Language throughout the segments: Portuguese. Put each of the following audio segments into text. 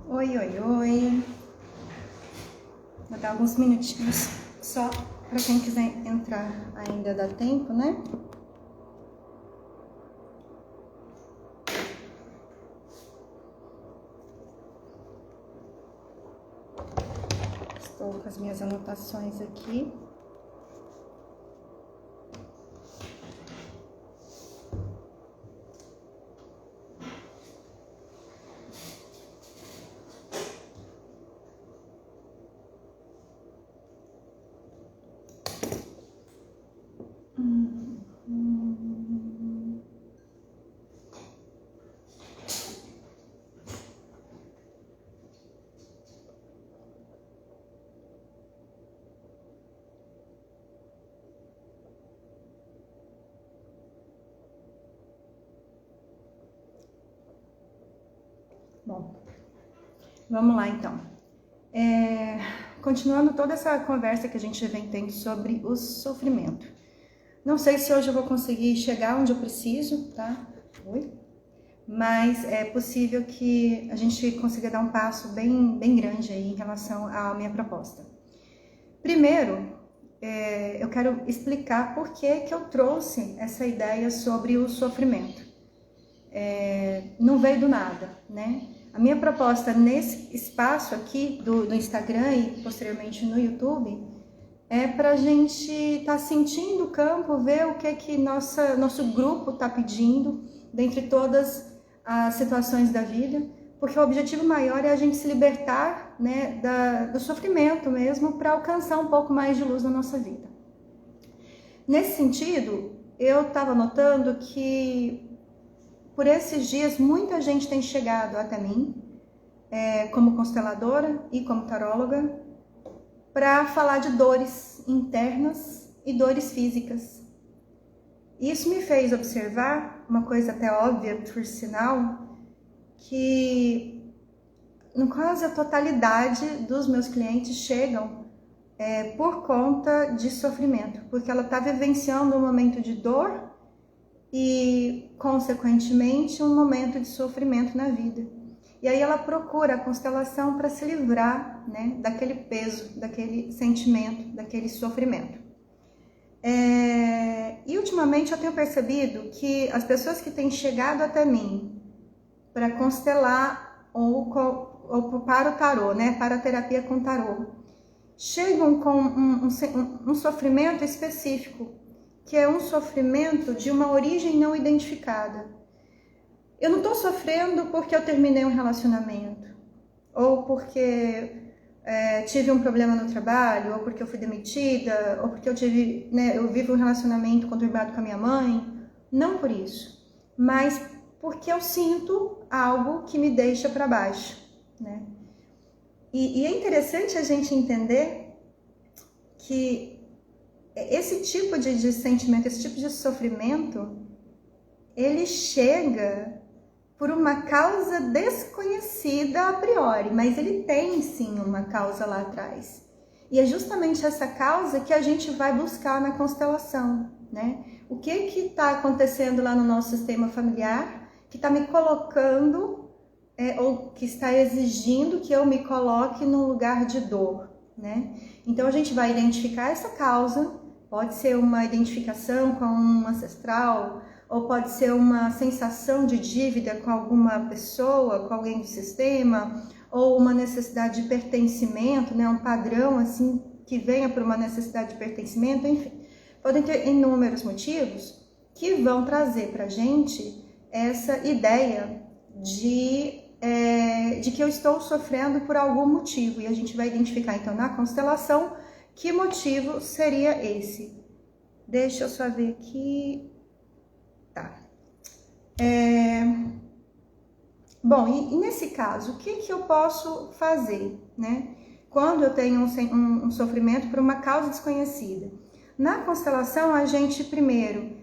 Oi, oi, oi. Vou dar alguns minutinhos só para quem quiser entrar. Ainda dá tempo, né? Estou com as minhas anotações aqui. Bom, vamos lá então. Continuando toda essa conversa que a gente vem tendo sobre o sofrimento. Não sei se hoje eu vou conseguir chegar onde eu preciso, tá? Mas é possível que a gente consiga dar um passo bem grande aí em relação à minha proposta. Primeiro, eu quero explicar por que eu trouxe essa ideia sobre o sofrimento. Não veio do nada, né? A minha proposta nesse espaço aqui do Instagram e posteriormente no YouTube é para a gente estar sentindo o campo, ver o que nosso grupo está pedindo dentre todas as situações da vida, porque o objetivo maior é a gente se libertar, né, do sofrimento mesmo, para alcançar um pouco mais de luz na nossa vida. Nesse sentido, eu estava notando que por esses dias muita gente tem chegado até mim, como consteladora e como taróloga, para falar de dores internas e dores físicas. Isso me fez observar uma coisa até óbvia, por sinal, que no quase a totalidade dos meus clientes chegam por conta de sofrimento, porque ela está vivenciando um momento de dor e, consequentemente, um momento de sofrimento na vida. E aí ela procura a constelação para se livrar, né, daquele peso, daquele sentimento, daquele sofrimento. E ultimamente eu tenho percebido que as pessoas que têm chegado até mim para constelar ou para o tarô, né, para a terapia com tarô, chegam com um sofrimento específico, que é um sofrimento de uma origem não identificada. Eu não estou sofrendo porque eu terminei um relacionamento, ou porque tive um problema no trabalho, ou porque eu fui demitida, ou porque eu vivo um relacionamento conturbado com a minha mãe. Não por isso, mas porque eu sinto algo que me deixa para baixo, né? E é interessante a gente entender que esse tipo de sentimento, esse tipo de sofrimento, ele chega por uma causa desconhecida a priori, mas ele tem sim uma causa lá atrás. E é justamente essa causa que a gente vai buscar na constelação, né? O que está acontecendo lá no nosso sistema familiar que está me colocando, ou que está exigindo que eu me coloque num lugar de dor, né? Então a gente vai identificar essa causa, pode ser uma identificação com um ancestral, ou pode ser uma sensação de dívida com alguma pessoa, com alguém do sistema, ou uma necessidade de pertencimento, né? Um padrão assim que venha por uma necessidade de pertencimento, enfim. Podem ter inúmeros motivos que vão trazer para a gente essa ideia de que eu estou sofrendo por algum motivo. E a gente vai identificar então na constelação que motivo seria esse. Deixa eu só ver aqui. Tá. Bom, e nesse caso, o que eu posso fazer, né? Quando eu tenho um sofrimento por uma causa desconhecida. Na constelação, a gente primeiro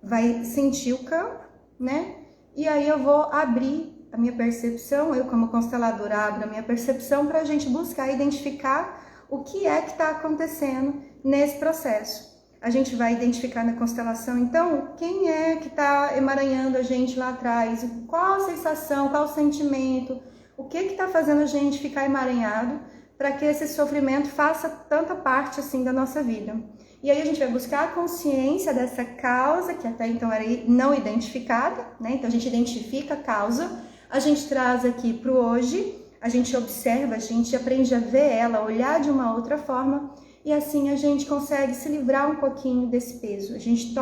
vai sentir o campo, né? E aí eu vou abrir a minha percepção, eu como consteladora abro a minha percepção para a gente buscar identificar o que é que está acontecendo nesse processo. A gente vai identificar na constelação, então, quem é que está emaranhando a gente lá atrás, qual a sensação, qual o sentimento, O que está fazendo a gente ficar emaranhado para que esse sofrimento faça tanta parte assim da nossa vida? E aí a gente vai buscar a consciência dessa causa, que até então era não identificada, né? Então a gente identifica a causa, a gente traz aqui para o hoje, a gente observa, a gente aprende a ver ela, olhar de uma outra forma, e assim a gente consegue se livrar um pouquinho desse peso. A gente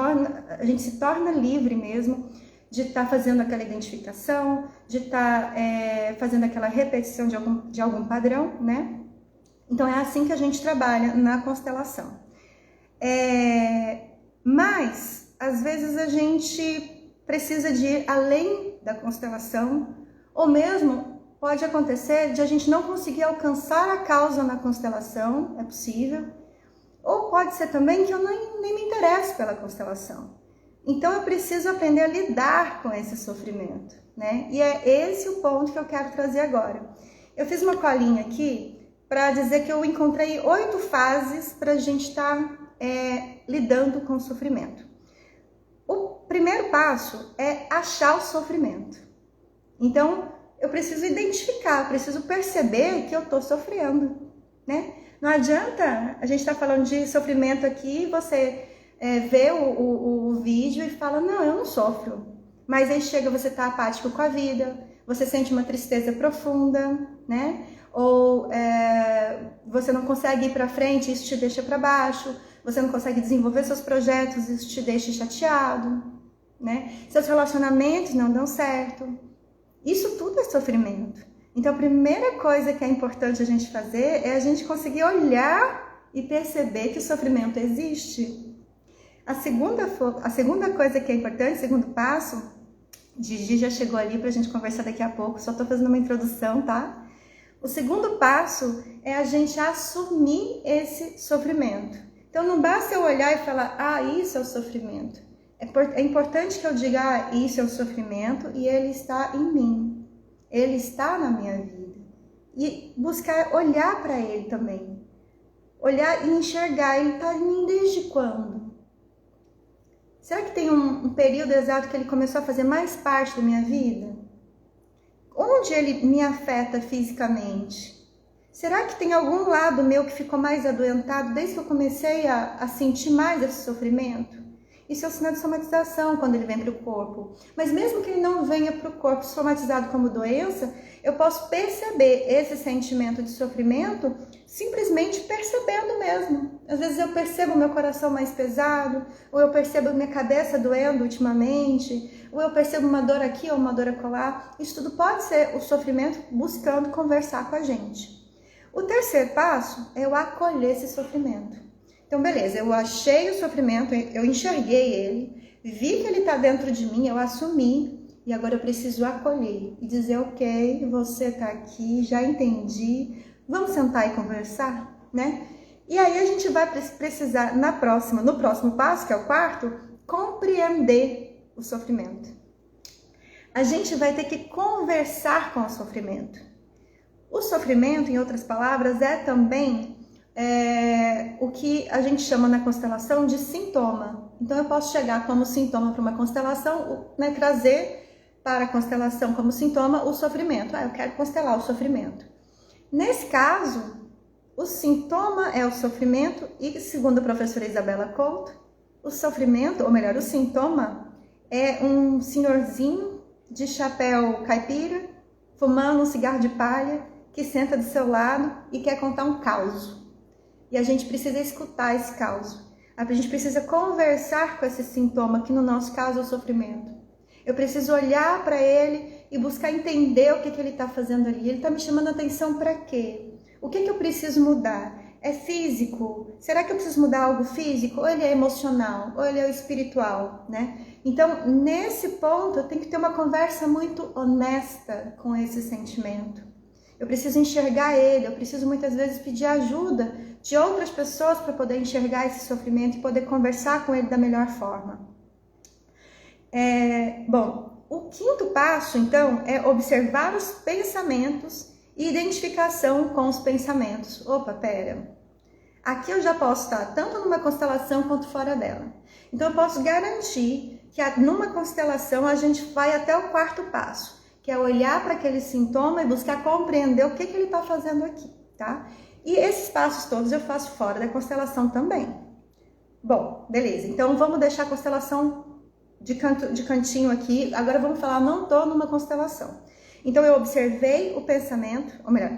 se torna livre mesmo de estar fazendo aquela identificação, de estar fazendo aquela repetição de algum padrão, né? Então é assim que a gente trabalha na constelação. Mas, às vezes a gente precisa de ir além da constelação, ou mesmo pode acontecer de a gente não conseguir alcançar a causa na constelação, é possível, ou pode ser também que eu nem me interesso pela constelação. Então eu preciso aprender a lidar com esse sofrimento, né? E é esse o ponto que eu quero trazer agora. Eu fiz uma colinha aqui para dizer que eu encontrei 8 fases para a gente estar lidando com o sofrimento. O primeiro passo é achar o sofrimento. Então, eu preciso identificar, preciso perceber que eu estou sofrendo, né? Não adianta a gente estar falando de sofrimento aqui, você vê o vídeo e fala, não, eu não sofro. Mas aí chega, você está apático com a vida, você sente uma tristeza profunda, né? Ou você não consegue ir para frente, isso te deixa para baixo. Você não consegue desenvolver seus projetos, isso te deixa chateado, né? Seus relacionamentos não dão certo. Isso tudo é sofrimento. Então, a primeira coisa que é importante a gente fazer é a gente conseguir olhar e perceber que o sofrimento existe. A segunda coisa que é importante, o segundo passo, Gigi já chegou ali para a gente conversar daqui a pouco, só estou fazendo uma introdução, tá? O segundo passo é a gente assumir esse sofrimento. Então, não basta eu olhar e falar, isso é o sofrimento. É importante que eu diga, isso é o sofrimento e ele está em mim. Ele está na minha vida. E buscar olhar para ele também. Olhar e enxergar, ele está em mim desde quando? Será que tem um período exato que ele começou a fazer mais parte da minha vida? Onde ele me afeta fisicamente? Será que tem algum lado meu que ficou mais adoentado desde que eu comecei a sentir mais esse sofrimento? Isso é um sinal de somatização quando ele vem para o corpo. Mas mesmo que ele não venha para o corpo somatizado como doença, eu posso perceber esse sentimento de sofrimento simplesmente percebendo mesmo. Às vezes eu percebo o meu coração mais pesado, ou eu percebo minha cabeça doendo ultimamente, ou eu percebo uma dor aqui ou uma dor acolá. Isso tudo pode ser o sofrimento buscando conversar com a gente. O terceiro passo é eu acolher esse sofrimento. Então, beleza, eu achei o sofrimento, eu enxerguei ele, vi que ele está dentro de mim, eu assumi, e agora eu preciso acolher e dizer, ok, você está aqui, já entendi, vamos sentar e conversar, né? E aí a gente vai precisar, no próximo passo, que é o quarto, compreender o sofrimento. A gente vai ter que conversar com o sofrimento. O sofrimento, em outras palavras, é também o que a gente chama na constelação de sintoma. Então eu posso chegar como sintoma para uma constelação, né, trazer para a constelação como sintoma o sofrimento. Eu quero constelar o sofrimento. Nesse caso, o sintoma é o sofrimento e, segundo a professora Isabela Couto, o sofrimento, ou melhor, o sintoma é um senhorzinho de chapéu caipira, fumando um cigarro de palha, que senta do seu lado e quer contar um caos. E a gente precisa escutar esse caos. A gente precisa conversar com esse sintoma, que no nosso caso é o sofrimento. Eu preciso olhar para ele e buscar entender o que ele está fazendo ali. Ele está me chamando a atenção para quê? O que eu preciso mudar? É físico? Será que eu preciso mudar algo físico? Ou ele é emocional? Ou ele é espiritual, né? Então, nesse ponto, eu tenho que ter uma conversa muito honesta com esse sentimento. Eu preciso enxergar ele, eu preciso muitas vezes pedir ajuda de outras pessoas para poder enxergar esse sofrimento e poder conversar com ele da melhor forma. Bom, o quinto passo, então, é observar os pensamentos e identificação com os pensamentos. Opa, pera. Aqui eu já posso estar tanto numa constelação quanto fora dela. Então eu posso garantir que numa constelação a gente vai até o quarto passo, que é olhar para aquele sintoma e buscar compreender o que ele está fazendo aqui, tá? E esses passos todos eu faço fora da constelação também. Bom, beleza. Então vamos deixar a constelação de cantinho aqui. Agora vamos falar, não estou numa constelação. Então eu observei o pensamento, ou melhor,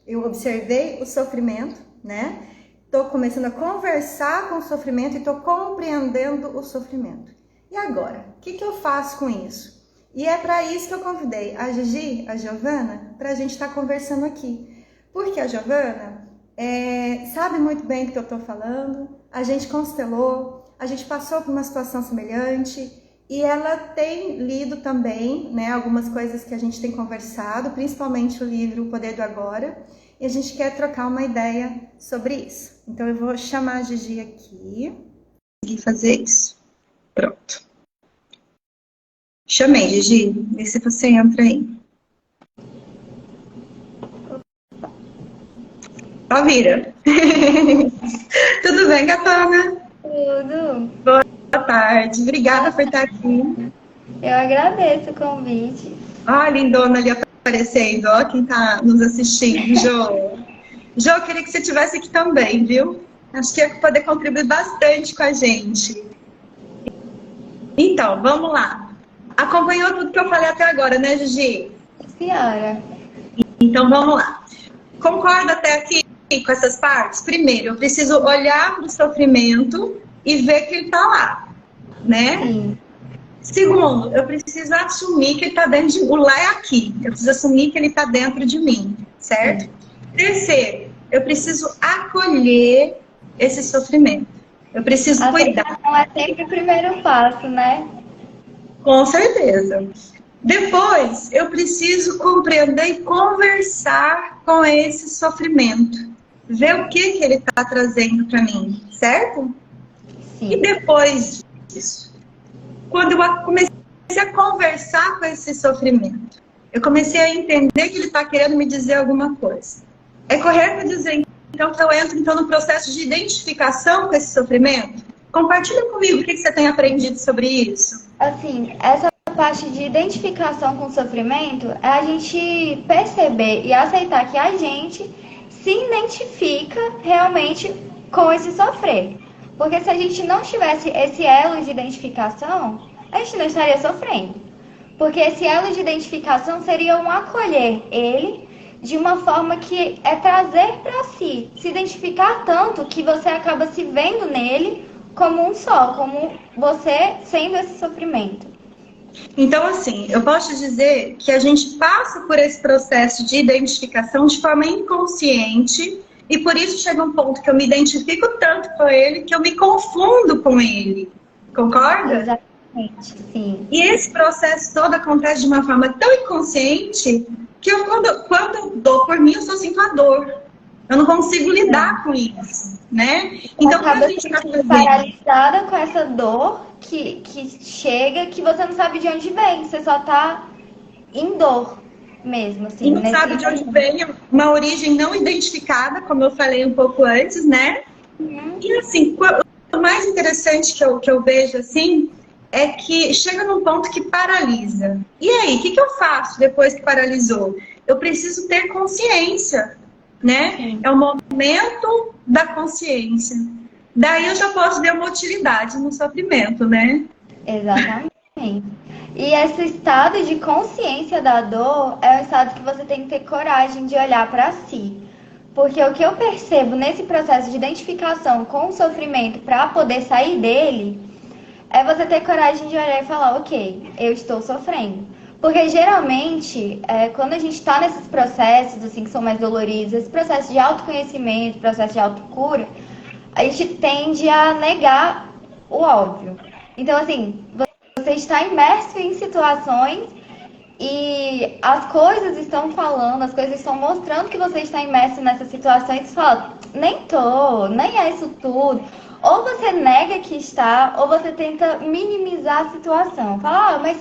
eu observei o sofrimento, né? Estou começando a conversar com o sofrimento e estou compreendendo o sofrimento. E agora, o que eu faço com isso? E é para isso que eu convidei a Gigi, a Giovana, para a gente estar conversando aqui. Porque a Giovana sabe muito bem do que eu estou falando, a gente constelou, a gente passou por uma situação semelhante e ela tem lido também, né, algumas coisas que a gente tem conversado, principalmente o livro O Poder do Agora, e a gente quer trocar uma ideia sobre isso. Então eu vou chamar a Gigi aqui e fazer isso. Pronto. Chamei, Gigi. Vê se você entra aí. Ó, vira. Tudo bem, gatona? Tudo. Boa tarde. Obrigada por estar aqui. Eu agradeço o convite. Ó, a lindona ali aparecendo. Ó, quem tá nos assistindo, Jô. Jô, eu queria que você estivesse aqui também, viu? Acho que ia poder contribuir bastante com a gente. Então, vamos lá. Acompanhou tudo que eu falei até agora, né, Gigi? Senhora. Então, vamos lá. Concorda até aqui com essas partes? Primeiro, eu preciso olhar para o sofrimento e ver que ele está lá, né? Sim. Segundo, eu preciso assumir que ele está dentro de... O lá é aqui. Eu preciso assumir que ele está dentro de mim, certo? Sim. Terceiro, eu preciso acolher esse sofrimento. Eu preciso cuidar. A aceitação é sempre o primeiro passo, né? Com certeza. Depois, eu preciso compreender e conversar com esse sofrimento. Ver o que ele está trazendo para mim, certo? Sim. E depois disso, quando eu comecei a conversar com esse sofrimento, eu comecei a entender que ele está querendo me dizer alguma coisa. É correto dizer, então, que eu entro no processo de identificação com esse sofrimento? Compartilha comigo o que você tem aprendido sobre isso. Assim, essa parte de identificação com o sofrimento é a gente perceber e aceitar que a gente se identifica realmente com esse sofrer. Porque se a gente não tivesse esse elo de identificação, a gente não estaria sofrendo. Porque esse elo de identificação seria um acolher ele de uma forma que é trazer para si, se identificar tanto que você acaba se vendo nele como um só, como você sendo esse sofrimento. Então, assim, eu posso dizer que a gente passa por esse processo de identificação de forma inconsciente e por isso chega um ponto que eu me identifico tanto com ele que eu me confundo com ele. Concorda? Exatamente, sim. E esse processo todo acontece de uma forma tão inconsciente que eu, quando eu dou por mim, eu só sinto a dor. Eu não consigo lidar com isso, né? Então, acaba a gente tá paralisada com essa dor que chega, que você não sabe de onde vem. Você só tá em dor mesmo, assim. E não sabe de onde vem, uma origem não identificada, como eu falei um pouco antes, né? E assim, o mais interessante que eu vejo, assim, é que chega num ponto que paralisa. E aí, o que eu faço depois que paralisou? Eu preciso ter consciência, né? Sim. É o momento da consciência. Daí eu já posso ver uma utilidade no sofrimento, né? Exatamente. E esse estado de consciência da dor é um estado que você tem que ter coragem de olhar para si. Porque o que eu percebo nesse processo de identificação com o sofrimento para poder sair dele é você ter coragem de olhar e falar, ok, eu estou sofrendo. Porque geralmente, quando a gente está nesses processos assim, que são mais doloridos, esse processo de autoconhecimento, processo de autocura, a gente tende a negar o óbvio. Então, assim, você está imerso em situações e as coisas estão falando, as coisas estão mostrando que você está imerso nessas situações e você fala, nem é isso tudo. Ou você nega que está, ou você tenta minimizar a situação. Fala, mas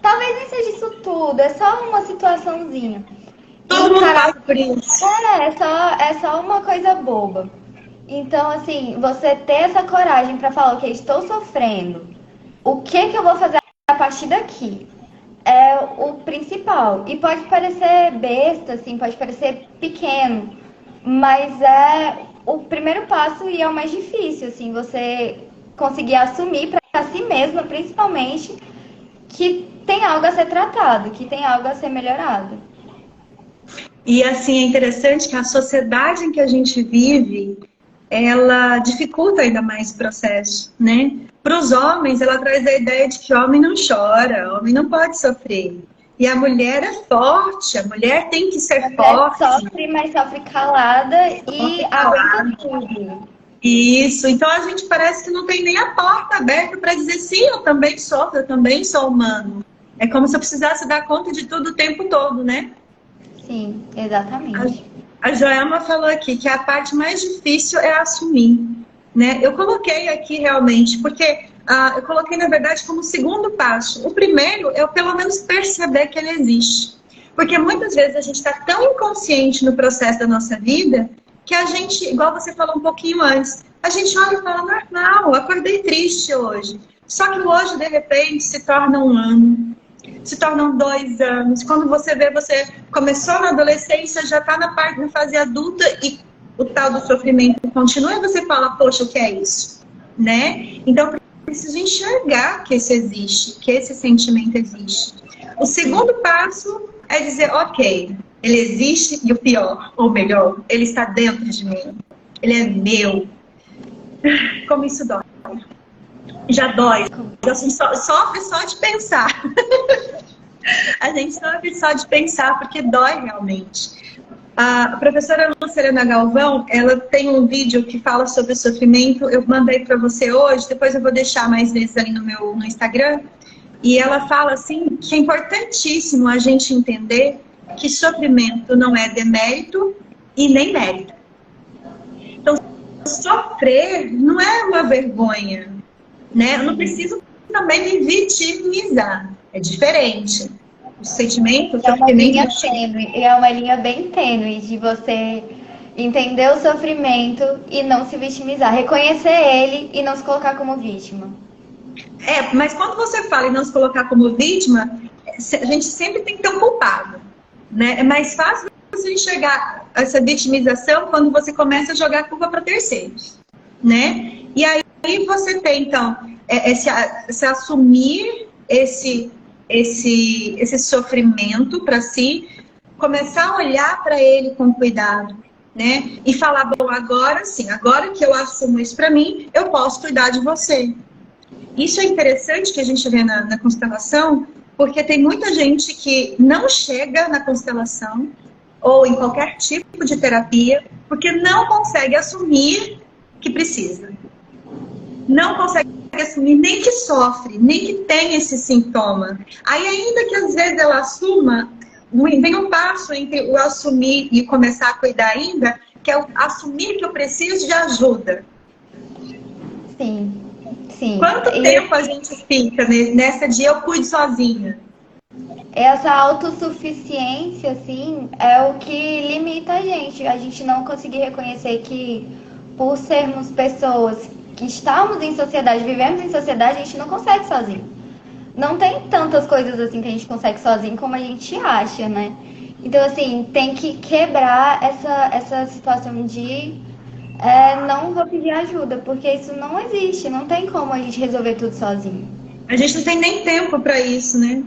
talvez nem seja isso tudo, é só uma situaçãozinha. Todo mundo passa por isso. É só uma coisa boba. Então, assim, você ter essa coragem para falar, ok, estou sofrendo. O que eu vou fazer a partir daqui? É o principal. E pode parecer besta, assim, pode parecer pequeno, mas é o primeiro passo e é o mais difícil, assim, você conseguir assumir para si mesma, principalmente, que tem algo a ser tratado, que tem algo a ser melhorado. E assim, é interessante que a sociedade em que a gente vive, ela dificulta ainda mais o processo, né? Para os homens, ela traz a ideia de que homem não chora, homem não pode sofrer. E a mulher é forte, a mulher tem que ser forte. Sofre, mas sofre calada e aguenta tudo. Isso, então a gente parece que não tem nem a porta aberta para dizer sim, eu também sofro, eu também sou humano. É como se eu precisasse dar conta de tudo o tempo todo, né? Sim, exatamente. A Joelma falou aqui que a parte mais difícil é assumir, né? Eu coloquei aqui realmente, porque eu coloquei, na verdade, como segundo passo. O primeiro é eu, pelo menos, perceber que ele existe. Porque muitas vezes a gente está tão inconsciente no processo da nossa vida que a gente, igual você falou um pouquinho antes, a gente olha e fala, normal, acordei triste hoje. Só que hoje, de repente, se torna um ano, se tornam 2 anos. Quando você vê, você começou na adolescência, já está na fase adulta e o tal do sofrimento continua e você fala, poxa, o que é isso? Né? Então, eu preciso enxergar que isso existe, que esse sentimento existe. O segundo passo é dizer, ok, ele existe e o pior, ou melhor, ele está dentro de mim. Ele é meu. Como isso dói. Já dói. A gente sofre só de pensar. A gente sofre só de pensar, porque dói realmente. A professora Luciana Galvão, ela tem um vídeo que fala sobre o sofrimento. Eu mandei para você hoje, depois eu vou deixar mais vezes ali no Instagram. E ela fala assim que é importantíssimo a gente entender que sofrimento não é demérito e nem mérito. Então, sofrer não é uma vergonha, né? Eu não preciso também me vitimizar. É diferente. O sentimento, o sofrimento... É uma linha tênue, é uma linha bem tênue de você entender o sofrimento e não se vitimizar. Reconhecer ele e não se colocar como vítima. Mas quando você fala em não se colocar como vítima, a gente sempre tem que ter um culpado, né? É mais fácil você enxergar essa vitimização quando você começa a jogar a culpa para terceiros, né? E aí você tem, então, esse assumir esse sofrimento para si, começar a olhar para ele com cuidado, né? E falar, bom, agora sim, agora que eu assumo isso para mim, eu posso cuidar de você. Isso é interessante que a gente vê na constelação, porque tem muita gente que não chega na constelação ou em qualquer tipo de terapia, porque não consegue assumir que precisa. Não consegue assumir nem que sofre, nem que tem esse sintoma. Aí, ainda que às vezes ela assuma, vem um passo entre o assumir e começar a cuidar ainda, que é o assumir que eu preciso de ajuda. Sim, sim. Quanto tempo a gente fica nessa de eu cuido sozinha? Essa autossuficiência, assim, é o que limita a gente. A gente não conseguir reconhecer que, por sermos pessoas que estamos em sociedade, vivemos em sociedade, a gente não consegue sozinho. Não tem tantas coisas assim que a gente consegue sozinho como a gente acha, né? Então, assim, tem que quebrar essa situação de não vou pedir ajuda, porque isso não existe. Não tem como a gente resolver tudo sozinho. A gente não tem nem tempo para isso, né?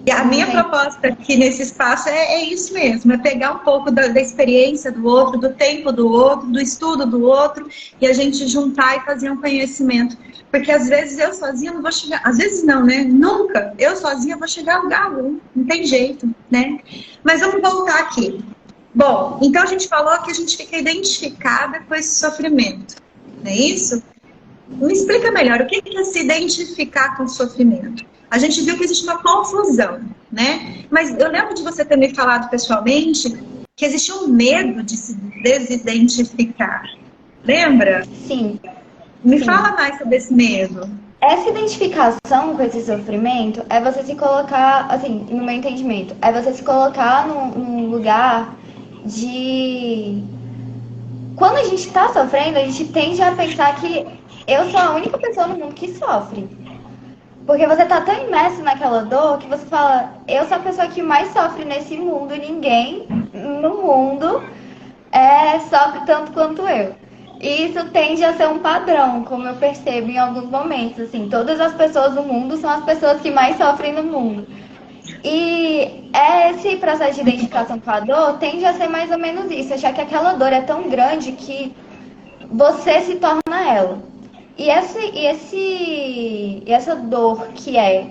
E a minha proposta aqui nesse espaço é isso mesmo, é pegar um pouco da experiência do outro, do tempo do outro, do estudo do outro, e a gente juntar e fazer um conhecimento. Porque às vezes eu sozinha não vou chegar, às vezes não, né? Nunca eu sozinha vou chegar a lugar algum, não tem jeito, né? Mas vamos voltar aqui. Bom, então a gente falou que a gente fica identificada com esse sofrimento, não é isso? Me explica melhor, o que é se identificar com o sofrimento? A gente viu que existe uma confusão, né? Mas eu lembro de você ter me falado pessoalmente que existe um medo de se desidentificar. Lembra? Sim. Me fala mais sobre esse medo. Essa identificação com esse sofrimento é você se colocar, assim, no meu entendimento, é você se colocar num lugar de... Quando a gente tá sofrendo, a gente tende a pensar que eu sou a única pessoa no mundo que sofre. Porque você tá tão imerso naquela dor que você fala, eu sou a pessoa que mais sofre nesse mundo, e ninguém no mundo sofre tanto quanto eu. E isso tende a ser um padrão, como eu percebo em alguns momentos, assim, todas as pessoas do mundo são as pessoas que mais sofrem no mundo. E esse processo de identificação com a dor tende a ser mais ou menos isso, achar que aquela dor é tão grande que você se torna ela. E essa dor que é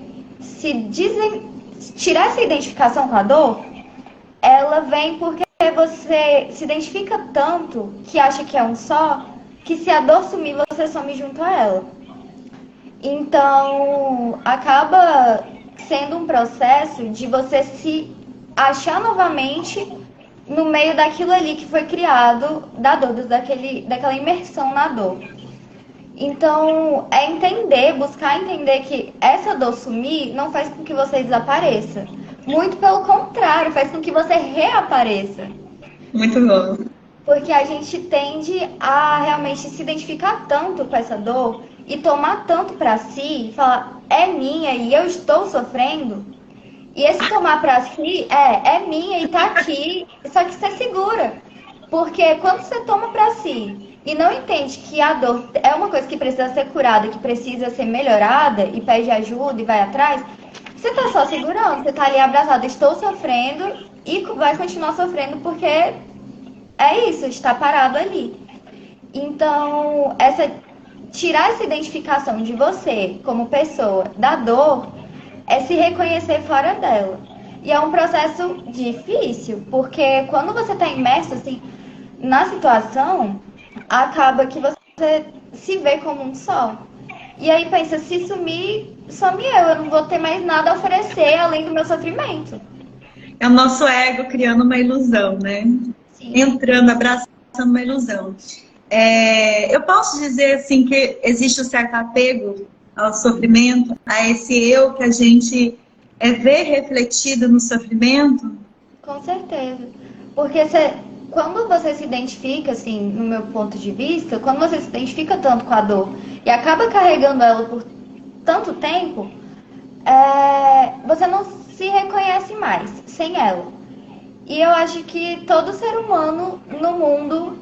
tirar essa identificação com a dor, ela vem porque você se identifica tanto que acha que é um só, que se a dor sumir, você some junto a ela. Então, acaba sendo um processo de você se achar novamente no meio daquilo ali que foi criado, da dor, daquela imersão na dor. Então, é entender, buscar entender que essa dor sumir não faz com que você desapareça. Muito pelo contrário, faz com que você reapareça. Muito bom. Porque a gente tende a realmente se identificar tanto com essa dor e tomar tanto pra si, falar, é minha e eu estou sofrendo. E esse tomar pra si é minha e tá aqui, só que você segura. Porque quando você toma pra si e não entende que a dor é uma coisa que precisa ser curada, que precisa ser melhorada e pede ajuda e vai atrás, você tá só segurando, você tá ali abraçado, estou sofrendo e vai continuar sofrendo porque é isso, está parado ali. Então, tirar essa identificação de você como pessoa da dor é se reconhecer fora dela. E é um processo difícil, porque quando você está imerso assim, na situação, acaba que você se vê como um só. E aí pensa, se sumir, some eu não vou ter mais nada a oferecer além do meu sofrimento. É o nosso ego criando uma ilusão, né? Sim. Entrando, abraçando uma ilusão. Eu posso dizer assim que existe um certo apego ao sofrimento, a esse eu que a gente vê refletido no sofrimento? Com certeza. Porque quando você se identifica, assim, no meu ponto de vista, quando você se identifica tanto com a dor e acaba carregando ela por tanto tempo, você não se reconhece mais sem ela. E eu acho que todo ser humano no mundo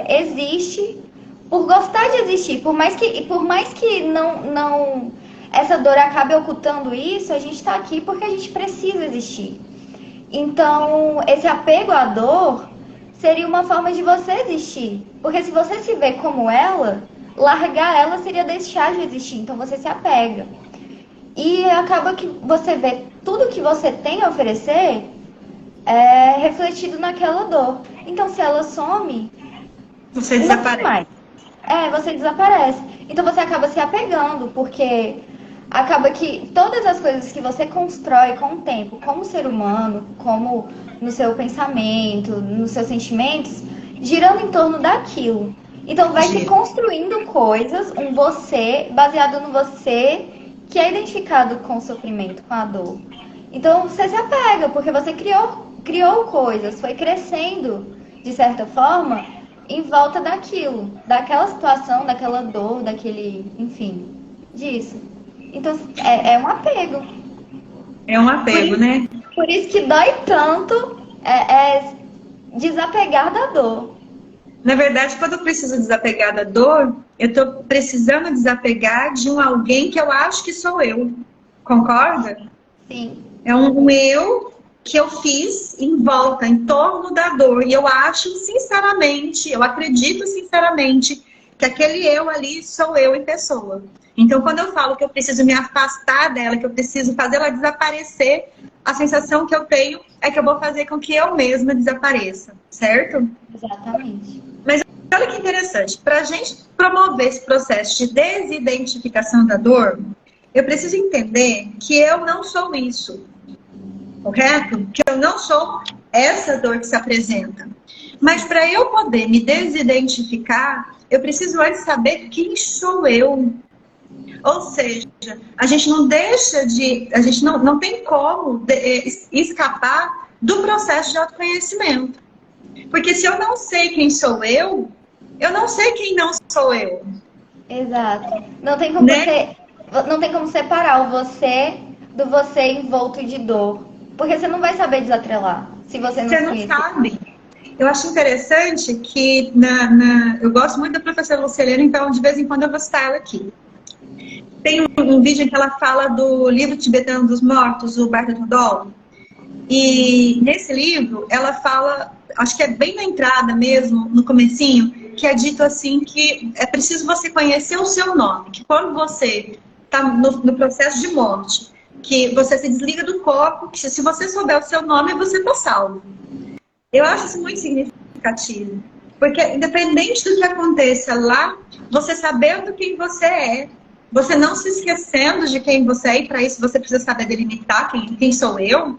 existe por gostar de existir. Por mais que não essa dor acabe ocultando isso, a gente está aqui porque a gente precisa existir. Então, esse apego à dor seria uma forma de você existir. Porque se você se vê como ela, largar ela seria deixar de existir. Então, você se apega. E acaba que você vê tudo que você tem a oferecer refletido naquela dor. Então, se ela some, você desaparece. Não tem mais. Você desaparece. Então, você acaba se apegando, porque acaba que todas as coisas que você constrói com o tempo, como ser humano, como no seu pensamento, nos seus sentimentos, girando em torno daquilo. Então vai se construindo coisas, um você, baseado no você, que é identificado com o sofrimento, com a dor. Então você se apega, porque você criou coisas, foi crescendo, de certa forma, em volta daquilo, daquela situação, daquela dor, daquele, enfim, disso. Então, é um apego. É um apego, né? Por isso que dói tanto desapegar da dor. Na verdade, quando eu preciso desapegar da dor, eu estou precisando desapegar de um alguém que eu acho que sou eu. Concorda? Sim. É um eu que eu fiz em volta, em torno da dor. E eu acho sinceramente, eu acredito sinceramente que aquele eu ali sou eu em pessoa. Então, quando eu falo que eu preciso me afastar dela, que eu preciso fazer ela desaparecer, a sensação que eu tenho é que eu vou fazer com que eu mesma desapareça, certo? Exatamente. Mas olha que interessante, para a gente promover esse processo de desidentificação da dor, eu preciso entender que eu não sou isso, correto? Que eu não sou essa dor que se apresenta. Mas para eu poder me desidentificar, eu preciso antes saber quem sou eu. Ou seja, a gente não deixa de... A gente não tem como escapar do processo de autoconhecimento. Porque se eu não sei quem sou eu não sei quem não sou eu. Exato. Não tem como não tem como separar o você do você envolto de dor. Porque você não vai saber desatrelar se você não Você se não conhecer. sabe. Eu acho interessante que eu gosto muito da professora Lucilena, então de vez em quando eu vou citar ela aqui. Tem um vídeo em que ela fala do livro tibetano dos mortos, o Bardo do Dol. E nesse livro ela fala, acho que é bem na entrada mesmo, no comecinho, que é dito assim que é preciso você conhecer o seu nome, que quando você está no processo de morte, que você se desliga do corpo, que se você souber o seu nome, você está salvo. Eu acho isso muito significativo, porque independente do que aconteça lá, você sabendo quem você é, você não se esquecendo de quem você é, e para isso você precisa saber delimitar quem sou eu,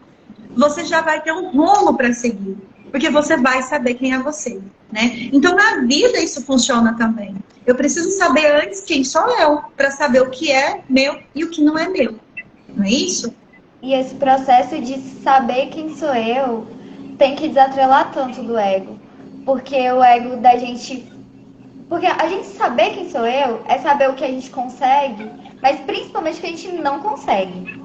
você já vai ter um rumo para seguir, porque você vai saber quem é você, né? Então na vida isso funciona também. Eu preciso saber antes quem sou eu, para saber o que é meu e o que não é meu, não é isso? E esse processo de saber quem sou eu tem que desatrelar tanto do ego. Porque o ego da gente. Porque a gente saber quem sou eu é saber o que a gente consegue, mas principalmente o que a gente não consegue.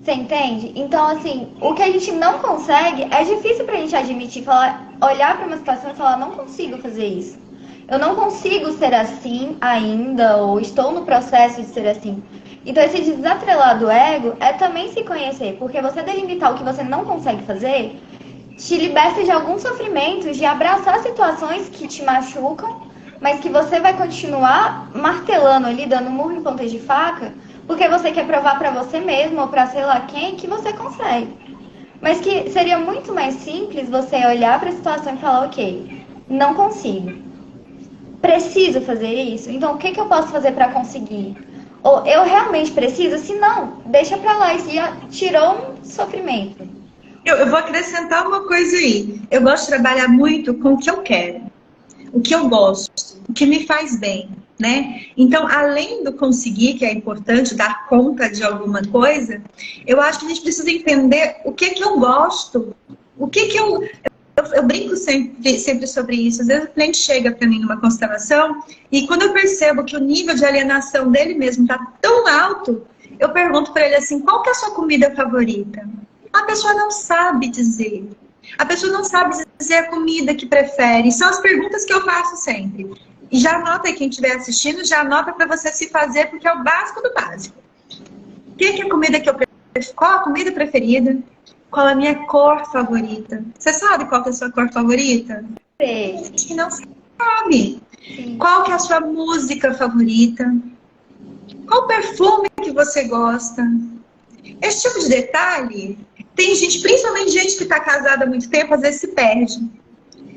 Você entende? Então, assim, o que a gente não consegue é difícil pra gente admitir, falar, olhar pra uma situação e falar, não consigo fazer isso. Eu não consigo ser assim ainda, ou estou no processo de ser assim. Então, esse desatrelar do ego é também se conhecer, porque você delimitar o que você não consegue fazer te liberta de alguns sofrimentos, de abraçar situações que te machucam, mas que você vai continuar martelando ali, dando murro em pontas de faca, porque você quer provar pra você mesmo ou pra sei lá quem que você consegue. Mas que seria muito mais simples você olhar pra situação e falar, ok, não consigo. Preciso fazer isso? Então o que eu posso fazer pra conseguir? Ou eu realmente preciso? Se não, deixa pra lá, isso já tirou um sofrimento. Eu vou acrescentar uma coisa aí. Eu gosto de trabalhar muito com o que eu quero, o que eu gosto, o que me faz bem, né? Então, além do conseguir, que é importante, dar conta de alguma coisa, eu acho que a gente precisa entender o que eu gosto, o que eu brinco sempre sobre isso. Às vezes o cliente chega para mim numa constelação e quando eu percebo que o nível de alienação dele mesmo está tão alto, eu pergunto para ele assim, qual que é a sua comida favorita? A pessoa não sabe dizer. A pessoa não sabe dizer a comida que prefere. São as perguntas que eu faço sempre. E já anota aí, quem estiver assistindo, já anota para você se fazer, porque é o básico do básico. O que é a comida que eu prefiro? Qual a comida preferida? Qual a minha cor favorita? Você sabe qual que é a sua cor favorita? Sei. Acho que não sabe. Sim. Qual que é a sua música favorita? Qual perfume que você gosta? Esse tipo de detalhe, tem gente, principalmente gente que está casada há muito tempo, às vezes se perde.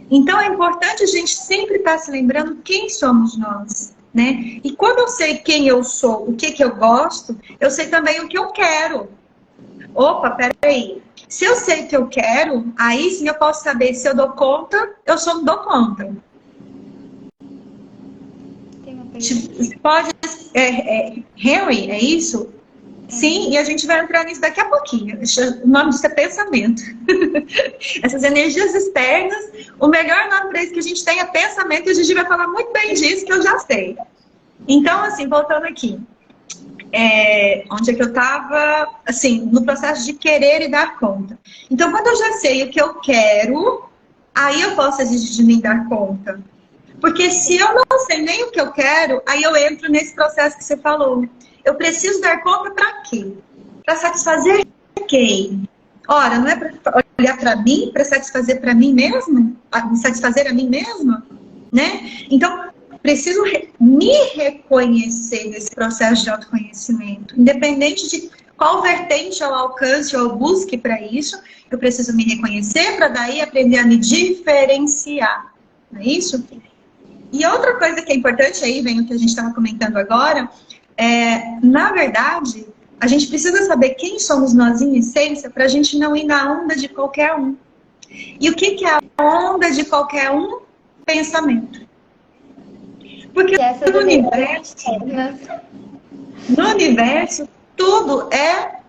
Então é importante a gente sempre estar se lembrando quem somos nós, né? E quando eu sei quem eu sou, o que eu gosto, eu sei também o que eu quero. Opa, peraí. Se eu sei o que eu quero, aí sim eu posso saber se eu dou conta, eu só não dou conta. Tem uma pergunta. Pode... Henry, é isso? Sim, e a gente vai entrar nisso daqui a pouquinho. O nome disso é pensamento. Essas energias externas, o melhor nome para isso que a gente tem é pensamento, e a gente vai falar muito bem disso, que eu já sei. Então, assim, voltando aqui. Onde é que eu estava? Assim, no processo de querer e dar conta. Então, quando eu já sei o que eu quero, aí eu posso exigir de mim dar conta. Porque se eu não sei nem o que eu quero, aí eu entro nesse processo que você falou. Eu preciso dar conta para quê? Para satisfazer quem? Ora, não é para olhar para mim, para satisfazer para mim mesmo? Me satisfazer a mim mesma? Né? Então, preciso me reconhecer nesse processo de autoconhecimento. Independente de qual vertente eu alcance ou eu busque para isso, eu preciso me reconhecer para daí aprender a me diferenciar. Não é isso? E outra coisa que é importante, aí vem o que a gente estava comentando agora, na verdade, a gente precisa saber quem somos nós em essência para a gente não ir na onda de qualquer um. E o que é a onda de qualquer um? Pensamento. Porque no universo, tudo é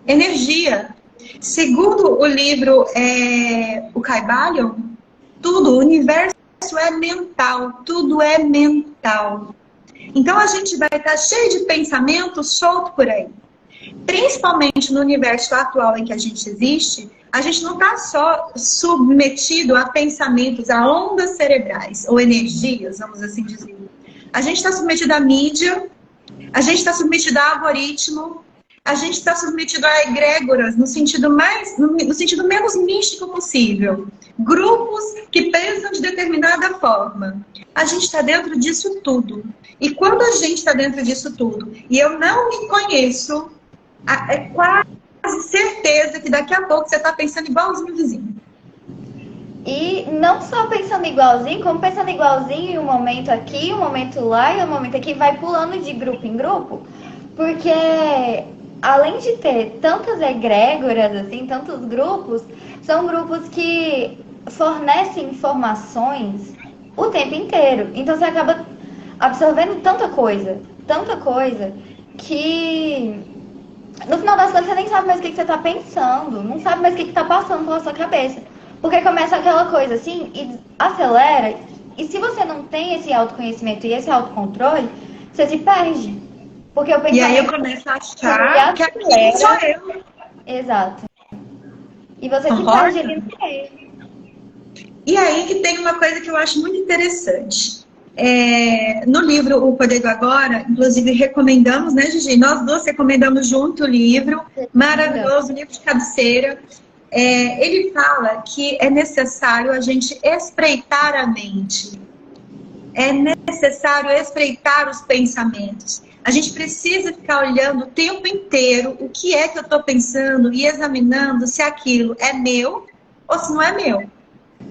energia. Segundo o livro o Kybalion, tudo, o universo é mental, tudo é mental. Então a gente vai estar cheio de pensamentos solto por aí. Principalmente no universo atual em que a gente existe, a gente não está só submetido a pensamentos, a ondas cerebrais, ou energias, vamos assim dizer. A gente está submetido à mídia, a gente está submetido a algoritmo, a gente está submetido a egrégoras, no sentido menos místico possível. Grupos que pensam de determinada forma. A gente está dentro disso tudo. E quando a gente está dentro disso tudo, e eu não me conheço, é quase certeza que daqui a pouco você está pensando igualzinho o vizinho. E não só pensando igualzinho, como pensando igualzinho em um momento aqui, um momento lá e um momento aqui, vai pulando de grupo em grupo, porque além de ter tantas egrégoras, assim, tantos grupos, são grupos que fornecem informações o tempo inteiro. Então você acaba absorvendo tanta coisa, que no final das contas você nem sabe mais o que você está pensando, não sabe mais o que está passando pela sua cabeça. Porque começa aquela coisa assim, e acelera, e se você não tem esse autoconhecimento e esse autocontrole, você se perde. Porque o pensamento... E aí eu começo a achar que aquilo sou eu. Exato. E você Concorda? se perde ali no meio. E aí que tem uma coisa que eu acho muito interessante. No livro O Poder do Agora, inclusive recomendamos, né, Gigi? Nós duas recomendamos junto o livro, maravilhoso, livro de cabeceira. Ele fala que é necessário a gente espreitar a mente. É necessário espreitar os pensamentos. A gente precisa ficar olhando o tempo inteiro o que é que eu estou pensando e examinando se aquilo é meu ou se não é meu.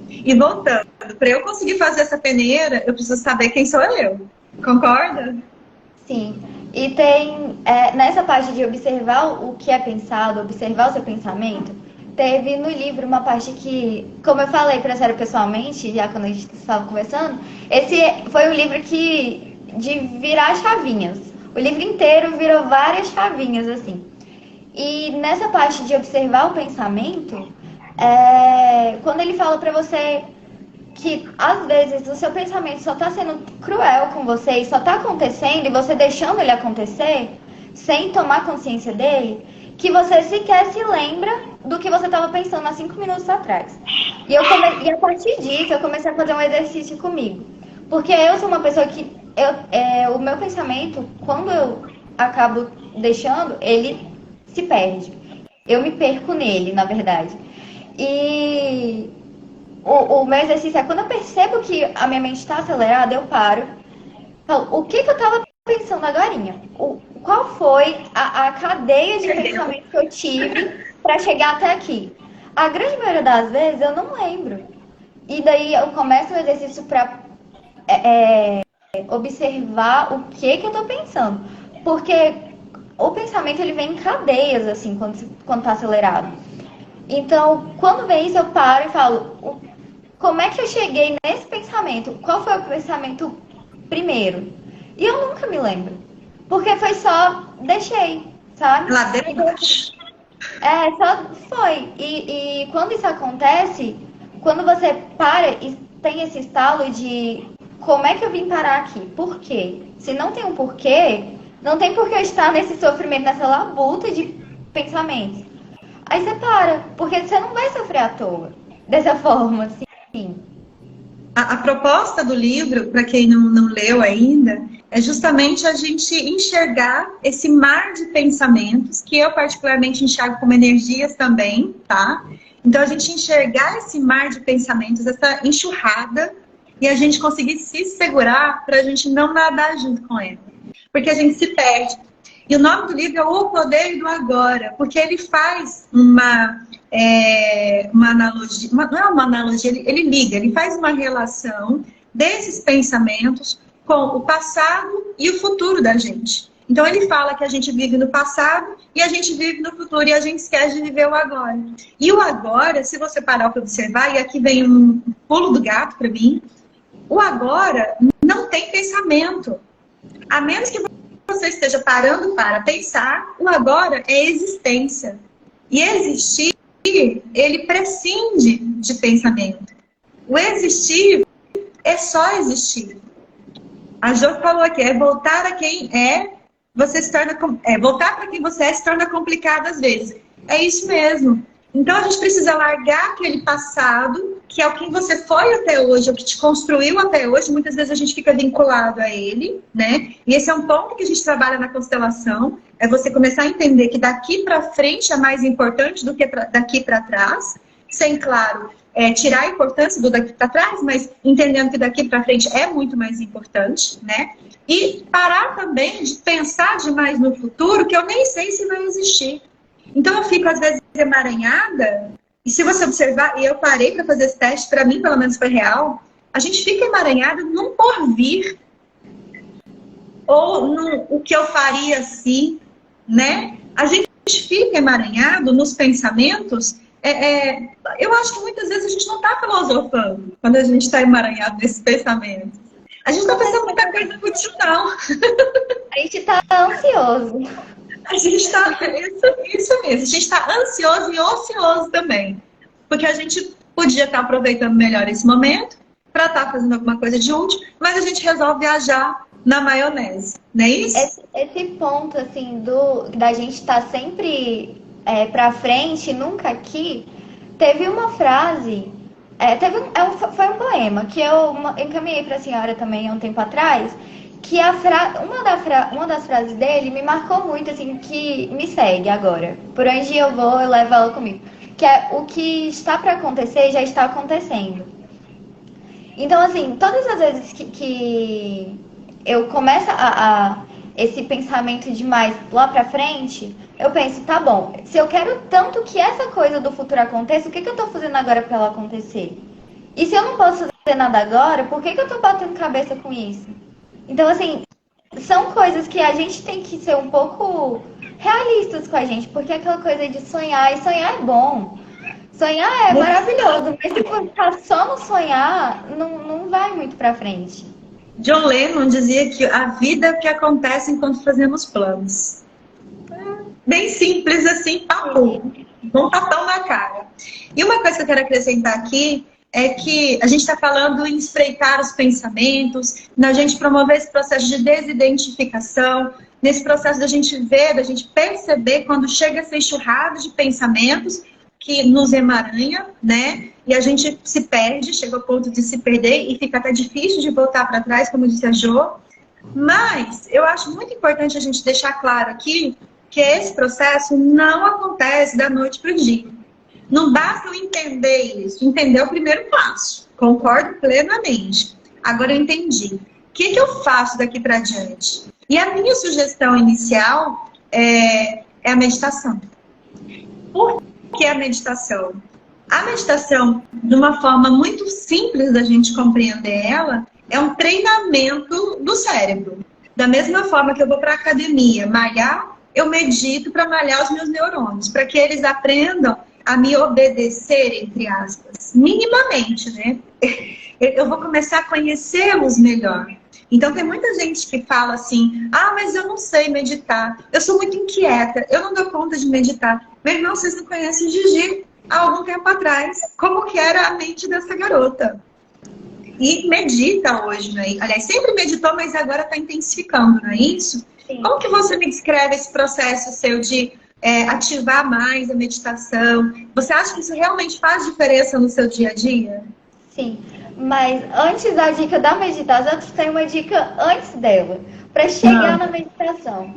E voltando, para eu conseguir fazer essa peneira, eu preciso saber quem sou eu. Concorda? Sim. E tem, nessa parte de observar o que é pensado, observar o seu pensamento, teve no livro uma parte que, como eu falei para a senhora pessoalmente, já quando a gente estava conversando, esse foi um livro de virar chavinhas. O livro inteiro virou várias chavinhas, assim. E nessa parte de observar o pensamento, quando ele fala para você que às vezes o seu pensamento só está sendo cruel com você e só está acontecendo e você deixando ele acontecer sem tomar consciência dele, que você sequer se lembra do que você estava pensando há 5 minutos atrás. E a partir disso eu comecei a fazer um exercício comigo. Porque eu sou uma pessoa que o meu pensamento, quando eu acabo deixando, ele se perde. Eu me perco nele, na verdade. E o meu exercício é quando eu percebo que a minha mente está acelerada, eu paro. Falo, o que eu estava pensando agorinha? Qual foi a cadeia de pensamento que eu tive para chegar até aqui? A grande maioria das vezes eu não lembro. E daí eu começo o exercício para observar o que eu estou pensando. Porque o pensamento ele vem em cadeias, assim, quando está acelerado. Então, quando vem isso, eu paro e falo, como é que eu cheguei nesse pensamento? Qual foi o pensamento primeiro? E eu nunca me lembro. Porque foi só, deixei, sabe? Lá dentro. Só foi. E quando isso acontece, quando você para e tem esse estalo de como é que eu vim parar aqui? Por quê? Se não tem um porquê, não tem por que eu estar nesse sofrimento, nessa labuta de pensamentos. Aí você para, porque você não vai sofrer à toa. Dessa forma, assim. A proposta do livro, para quem não leu ainda, é justamente a gente enxergar esse mar de pensamentos, que eu particularmente enxergo como energias também, tá? Então, a gente enxergar esse mar de pensamentos, essa enxurrada, e a gente conseguir se segurar para a gente não nadar junto com ela. Porque a gente se perde. E o nome do livro é O Poder do Agora, porque ele faz uma analogia, não é uma analogia, ele liga, ele faz uma relação desses pensamentos com o passado e o futuro da gente. Então ele fala que a gente vive no passado e a gente vive no futuro e a gente esquece de viver o agora. E o agora, se você parar para observar, e aqui vem um pulo do gato para mim, o agora não tem pensamento. A menos que você esteja parando para pensar, o agora é existência. E existir, ele prescinde de pensamento. O existir é só existir. A Jo falou aqui, voltar a quem é, você se torna, voltar para quem você é se torna complicado às vezes. É isso mesmo. Então a gente precisa largar aquele passado, que é o que você foi até hoje, é o que te construiu até hoje. Muitas vezes a gente fica vinculado a ele, né? E esse é um ponto que a gente trabalha na constelação, é você começar a entender que daqui para frente é mais importante do que daqui para trás, sem, claro, tirar a importância do daqui para trás, mas entendendo que daqui para frente é muito mais importante, né? E parar também de pensar demais no futuro, que eu nem sei se vai existir. Então eu fico às vezes emaranhada, e se você observar, e eu parei para fazer esse teste, para mim pelo menos foi real, a gente fica emaranhada num porvir, ou no o que eu faria se, né? A gente fica emaranhado nos pensamentos. Eu acho que muitas vezes a gente não está filosofando quando a gente está emaranhado nesses pensamentos. A gente está pensando muita coisa útil, não. A gente tá ansioso. A gente está, isso mesmo, a gente está ansioso e ocioso também. Porque a gente podia estar aproveitando melhor esse momento para estar fazendo alguma coisa de útil, mas a gente resolve viajar na maionese, não é isso? Esse ponto, assim, da gente estar sempre pra frente, nunca aqui, teve uma frase, foi um poema que eu encaminhei pra senhora também há um tempo atrás, que uma das frases dele me marcou muito, assim, que me segue agora. Por onde eu vou, eu levo ela comigo. Que é o que está para acontecer já está acontecendo. Então, assim, todas as vezes que eu começo esse pensamento demais lá pra frente, eu penso, tá bom, se eu quero tanto que essa coisa do futuro aconteça, o que eu tô fazendo agora pra ela acontecer? E se eu não posso fazer nada agora, por que eu tô batendo cabeça com isso? Então, assim, são coisas que a gente tem que ser um pouco realistas com a gente, porque aquela coisa de sonhar, e sonhar é bom. Sonhar é maravilhoso, mas se ficar só no sonhar, não vai muito pra frente. John Lennon dizia que a vida é o que acontece enquanto fazemos planos. Bem simples assim, papo. Um tapão na cara. E uma coisa que eu quero acrescentar aqui é que a gente está falando em estreitar os pensamentos, na gente promover esse processo de desidentificação, nesse processo da gente ver, da gente perceber quando chega essa enxurrada de pensamentos que nos emaranha, né? E a gente se perde, chega ao ponto de se perder e fica até difícil de voltar para trás, como disse a Jo. Mas eu acho muito importante a gente deixar claro aqui que esse processo não acontece da noite para o dia. Não basta eu entender isso, entender o primeiro passo. Concordo plenamente. Agora eu entendi. O que eu faço daqui para diante? E a minha sugestão inicial é a meditação. Por que a meditação? A meditação, de uma forma muito simples da gente compreender ela, é um treinamento do cérebro. Da mesma forma que eu vou para a academia malhar, eu medito para malhar os meus neurônios, para que eles aprendam a me obedecer, entre aspas, minimamente, né? Eu vou começar a conhecê-los melhor. Então tem muita gente que fala assim, mas eu não sei meditar, eu sou muito inquieta, eu não dou conta de meditar. Meu irmão, vocês não conhecem Gigi há algum tempo atrás, como que era a mente dessa garota. E medita hoje, né? Aliás, sempre meditou, mas agora está intensificando, não é isso? Sim. Como que você me descreve esse processo seu de ativar mais a meditação? Você acha que isso realmente faz diferença no seu dia a dia? Sim, mas antes da dica da meditação, tem uma dica antes dela, para chegar na meditação.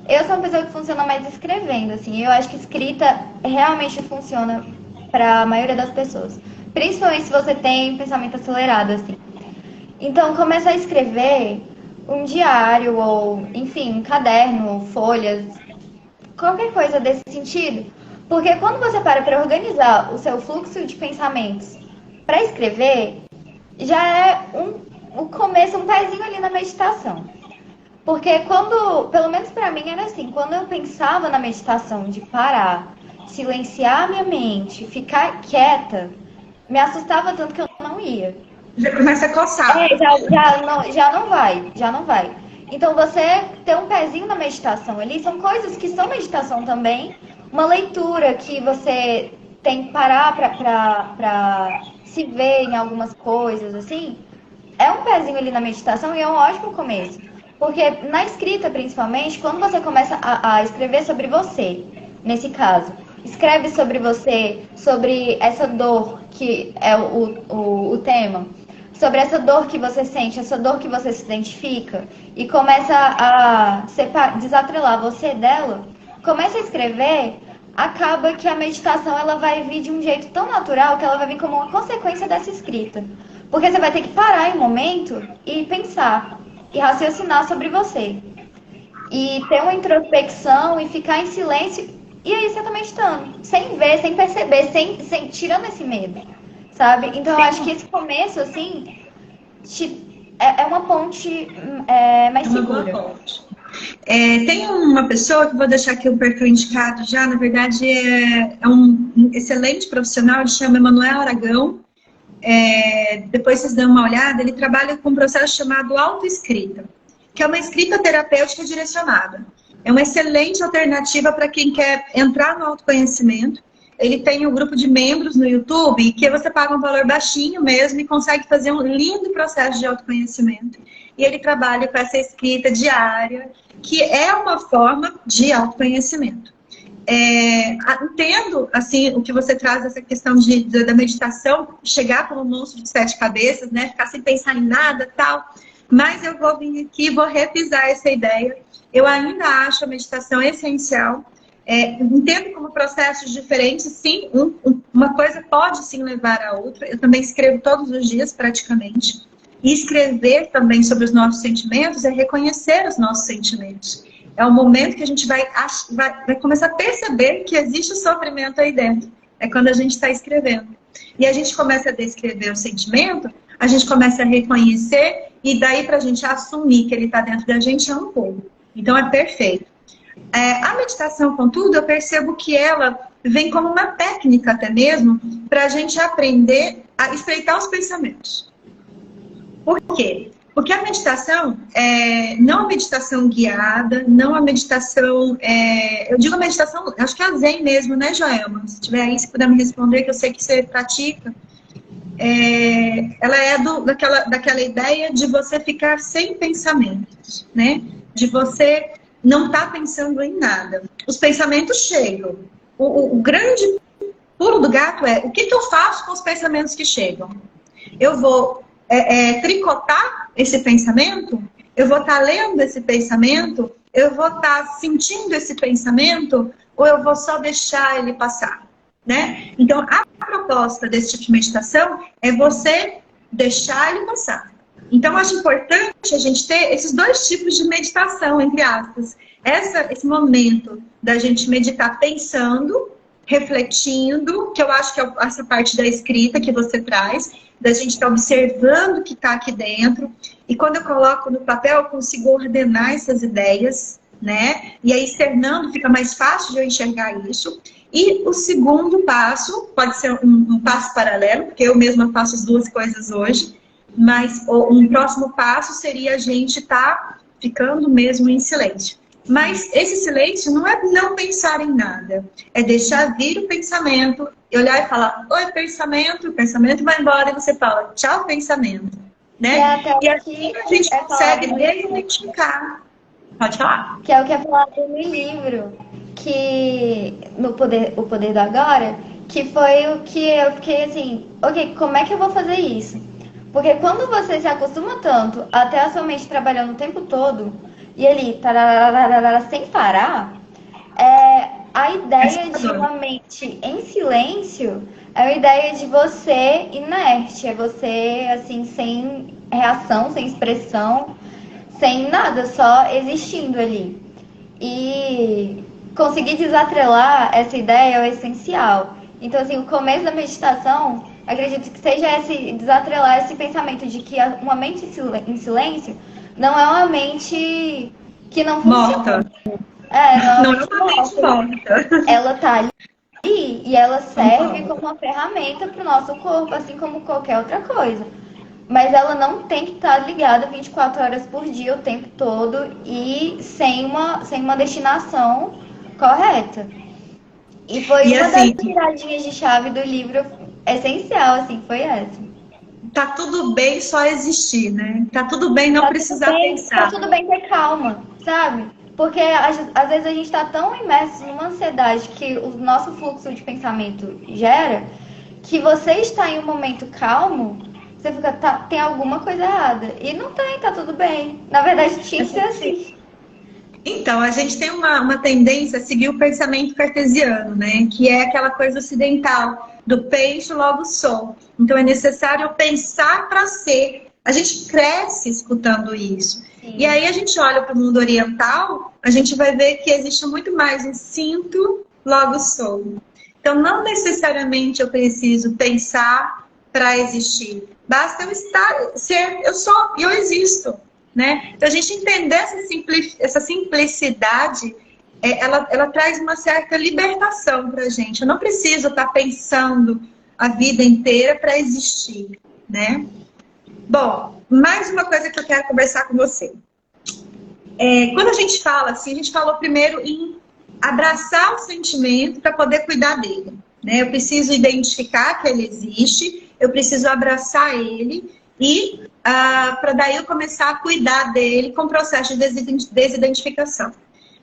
Eu sou uma pessoa que funciona mais escrevendo, assim. Eu acho que escrita realmente funciona para a maioria das pessoas. Principalmente se você tem pensamento acelerado, assim. Então, começa a escrever um diário, ou, enfim, um caderno, folhas, qualquer coisa desse sentido. Porque quando você para organizar o seu fluxo de pensamentos para escrever, já é o começo, um pezinho ali na meditação. Porque quando, pelo menos para mim era assim, quando eu pensava na meditação de parar, silenciar a minha mente, ficar quieta, me assustava tanto que eu não ia. Já começa a coçar. Já não vai. Então você ter um pezinho na meditação ali, são coisas que são meditação também. Uma leitura que você tem que parar para se ver em algumas coisas, assim, é um pezinho ali na meditação e é um ótimo começo. Porque na escrita, principalmente, quando você começa a escrever sobre você, nesse caso, escreve sobre você, sobre essa dor que é o tema, sobre essa dor que você sente, essa dor que você se identifica, e começa a desatrelar você dela, começa a escrever, acaba que a meditação ela vai vir de um jeito tão natural que ela vai vir como uma consequência dessa escrita. Porque você vai ter que parar em um momento e pensar, e raciocinar sobre você. E ter uma introspecção e ficar em silêncio, e aí você tá meditando, sem ver, sem perceber, tirando esse medo, sabe? Então eu acho que esse começo, assim, é uma ponte mais segura. Boa ponte. Tem uma pessoa que vou deixar aqui o perfil indicado já, na verdade é um excelente profissional, ele chama Emanuel Aragão. Depois vocês dão uma olhada, ele trabalha com um processo chamado autoescrita, que é uma escrita terapêutica direcionada. É uma excelente alternativa para quem quer entrar no autoconhecimento. Ele tem um grupo de membros no YouTube que você paga um valor baixinho mesmo e consegue fazer um lindo processo de autoconhecimento. E ele trabalha com essa escrita diária, que é uma forma de autoconhecimento. Entendo assim, o que você traz, essa questão da meditação, chegar como um monstro de 7 cabeças, né? Ficar sem pensar em nada tal. Mas eu vou vir aqui e vou revisar essa ideia. Eu ainda acho a meditação essencial. Entendo como processos diferentes, sim, uma coisa pode sim levar a outra. Eu também escrevo todos os dias, praticamente. E escrever também sobre os nossos sentimentos é reconhecer os nossos sentimentos. É o momento que a gente vai começar a perceber que existe o sofrimento aí dentro. É quando a gente está escrevendo. E a gente começa a descrever o sentimento, a gente começa a reconhecer, e daí para a gente assumir que ele está dentro da gente é um pulo. Então é perfeito. A meditação, contudo, eu percebo que ela vem como uma técnica até mesmo para a gente aprender a estreitar os pensamentos. Por quê? Porque a meditação, não a meditação guiada, não a meditação... eu digo a meditação, acho que é a Zen mesmo, né, Joelma? Se tiver aí, se puder me responder, que eu sei que você pratica. Ela é daquela ideia de você ficar sem pensamentos, né? De você não estar pensando em nada. Os pensamentos chegam. O grande pulo do gato é, o que eu faço com os pensamentos que chegam? Eu vou tricotar esse pensamento? Eu vou estar lendo esse pensamento? Eu vou estar sentindo esse pensamento? Ou eu vou só deixar ele passar? Né? Então, a proposta desse tipo de meditação é você deixar ele passar. Então, eu acho importante a gente ter esses dois tipos de meditação, entre aspas. Esse momento da gente meditar pensando, refletindo, que eu acho que é essa parte da escrita que você traz, da gente estar observando o que está aqui dentro. E quando eu coloco no papel, eu consigo ordenar essas ideias, né? E aí, externando, fica mais fácil de eu enxergar isso. E o segundo passo, pode ser um passo paralelo, porque eu mesma faço as duas coisas hoje, mas um próximo passo seria a gente estar ficando mesmo em silêncio. Mas esse silêncio não é não pensar em nada, é deixar vir o pensamento, e olhar e falar, oi pensamento, o pensamento vai embora e você fala, tchau pensamento, né? E assim a gente consegue identificar. Pode falar. Que é o que é falado no livro, que O Poder do Agora, que foi o que eu fiquei assim, ok, como é que eu vou fazer isso? Porque quando você se acostuma tanto a ter a sua mente trabalhando o tempo todo, e ele sem parar, a ideia de uma mente em silêncio é uma ideia de você inerte, é você assim, sem reação, sem expressão, sem nada, só existindo ali. E conseguir desatrelar essa ideia é o essencial. Então, assim, o começo da meditação, acredito que seja desatrelar esse pensamento de que uma mente em silêncio não é uma mente que não funciona. Morta. Não é uma mente morta. Ela tá ali e ela serve como uma ferramenta para o nosso corpo, assim como qualquer outra coisa. Mas ela não tem que estar ligada 24 horas por dia, o tempo todo, e sem uma destinação correta. E foi uma das viradinhas de chave do livro essencial, assim, foi essa. tá tudo bem só existir, né? Tá tudo bem não precisar pensar. Tá tudo bem ter calma, sabe? Porque às vezes a gente tá tão imerso numa ansiedade que o nosso fluxo de pensamento gera, que você está em um momento calmo, você fica, tem alguma coisa errada. E não tem, tá tudo bem. Na verdade, tinha que ser assim. Então, a gente tem uma tendência a seguir o pensamento cartesiano, né? Que é aquela coisa ocidental, do peixe logo sou. Então, é necessário pensar para ser. A gente cresce escutando isso. Sim. E aí a gente olha para o mundo oriental, a gente vai ver que existe muito mais um sinto, logo sou. Então, não necessariamente eu preciso pensar para existir. Basta eu estar, ser, eu sou e eu existo. Né? Então, a gente entender essa simplicidade, ela traz uma certa libertação para a gente. Eu não preciso estar pensando a vida inteira para existir, né? Bom, mais uma coisa que eu quero conversar com você. Quando a gente fala assim, a gente falou primeiro em abraçar o sentimento para poder cuidar dele, né? Eu preciso identificar que ele existe, eu preciso abraçar ele e para daí eu começar a cuidar dele com o processo de desidentificação.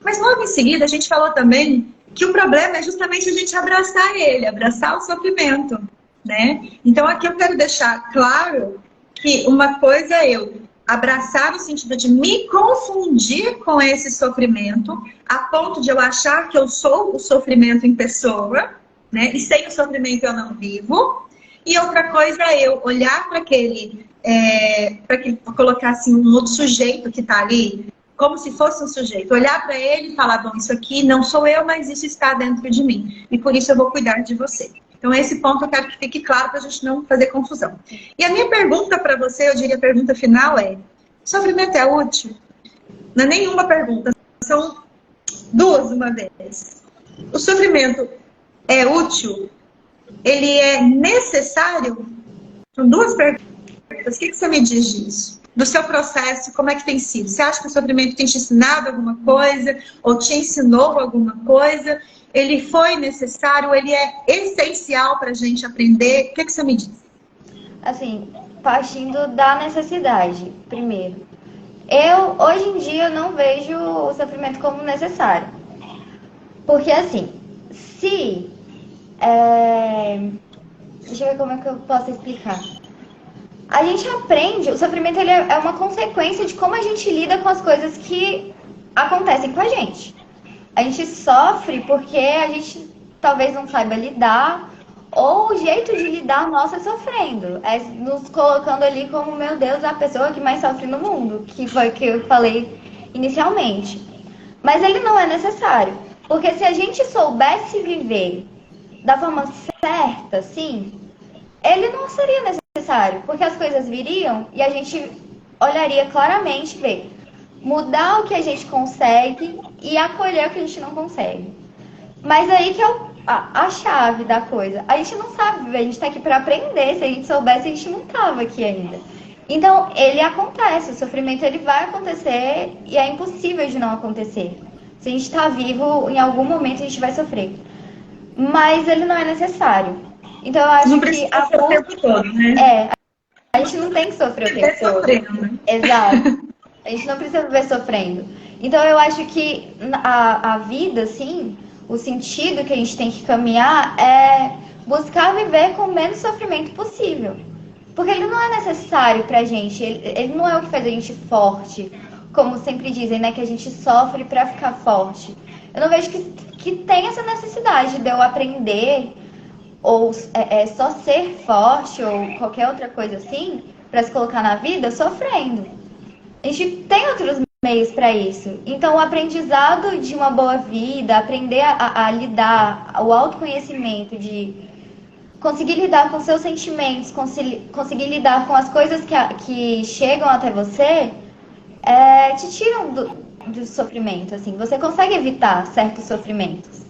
Mas logo em seguida a gente falou também que o problema é justamente a gente abraçar ele, abraçar o sofrimento, né? Então aqui eu quero deixar claro que uma coisa é eu abraçar no sentido de me confundir com esse sofrimento, a ponto de eu achar que eu sou o sofrimento em pessoa, né? E sem o sofrimento eu não vivo. E outra coisa é eu olhar para aquele, para colocar assim um outro sujeito que está ali, como se fosse um sujeito. Olhar para ele e falar, bom, isso aqui não sou eu, mas isso está dentro de mim. E por isso eu vou cuidar de você. Então esse ponto eu quero que fique claro para a gente não fazer confusão. E a minha pergunta para você, eu diria a pergunta final é, sofrimento é útil? Não é nenhuma pergunta, são duas uma vez. O sofrimento é útil? Ele é necessário? São duas perguntas. O que você me diz disso? Do seu processo, como é que tem sido? Você acha que o sofrimento tem te ensinado alguma coisa? Ou te ensinou alguma coisa? Ele foi necessário? Ele é essencial para a gente aprender? O que você me diz? Assim, partindo da necessidade, primeiro. Hoje em dia, não vejo o sofrimento como necessário. Porque, assim, deixa eu ver como é que eu posso explicar. A gente aprende, o sofrimento ele é uma consequência de como a gente lida com as coisas que acontecem com a gente. A gente sofre porque a gente talvez não saiba lidar, ou o jeito de lidar nosso é sofrendo. É nos colocando ali como, meu Deus, a pessoa que mais sofre no mundo, que foi o que eu falei inicialmente. Mas ele não é necessário, porque se a gente soubesse viver da forma certa, sim, ele não seria necessário, porque as coisas viriam e a gente olharia claramente, ver, mudar o que a gente consegue e acolher o que a gente não consegue. Mas aí que é a chave da coisa. A gente não sabe viver, a gente tá aqui para aprender. Se a gente soubesse, a gente não tava aqui ainda. Então, ele acontece, o sofrimento ele vai acontecer e é impossível de não acontecer. Se a gente tá vivo, em algum momento a gente vai sofrer. Mas ele não é necessário. Então eu acho que o tempo todo, né? A gente não tem que sofrer o tempo todo. Né? Exato. A gente não precisa viver sofrendo. Então eu acho que a vida, assim, o sentido que a gente tem que caminhar é buscar viver com o menos sofrimento possível. Porque ele não é necessário pra gente, ele não é o que faz a gente forte. Como sempre dizem, né, que a gente sofre pra ficar forte. Eu não vejo que tem essa necessidade de eu aprender ou só ser forte ou qualquer outra coisa assim para se colocar na vida sofrendo. A gente tem outros meios para isso. Então o aprendizado de uma boa vida, aprender a lidar, o autoconhecimento de conseguir lidar com seus sentimentos, conseguir lidar com as coisas que chegam até você, te tiram do sofrimento, assim. Você consegue evitar certos sofrimentos.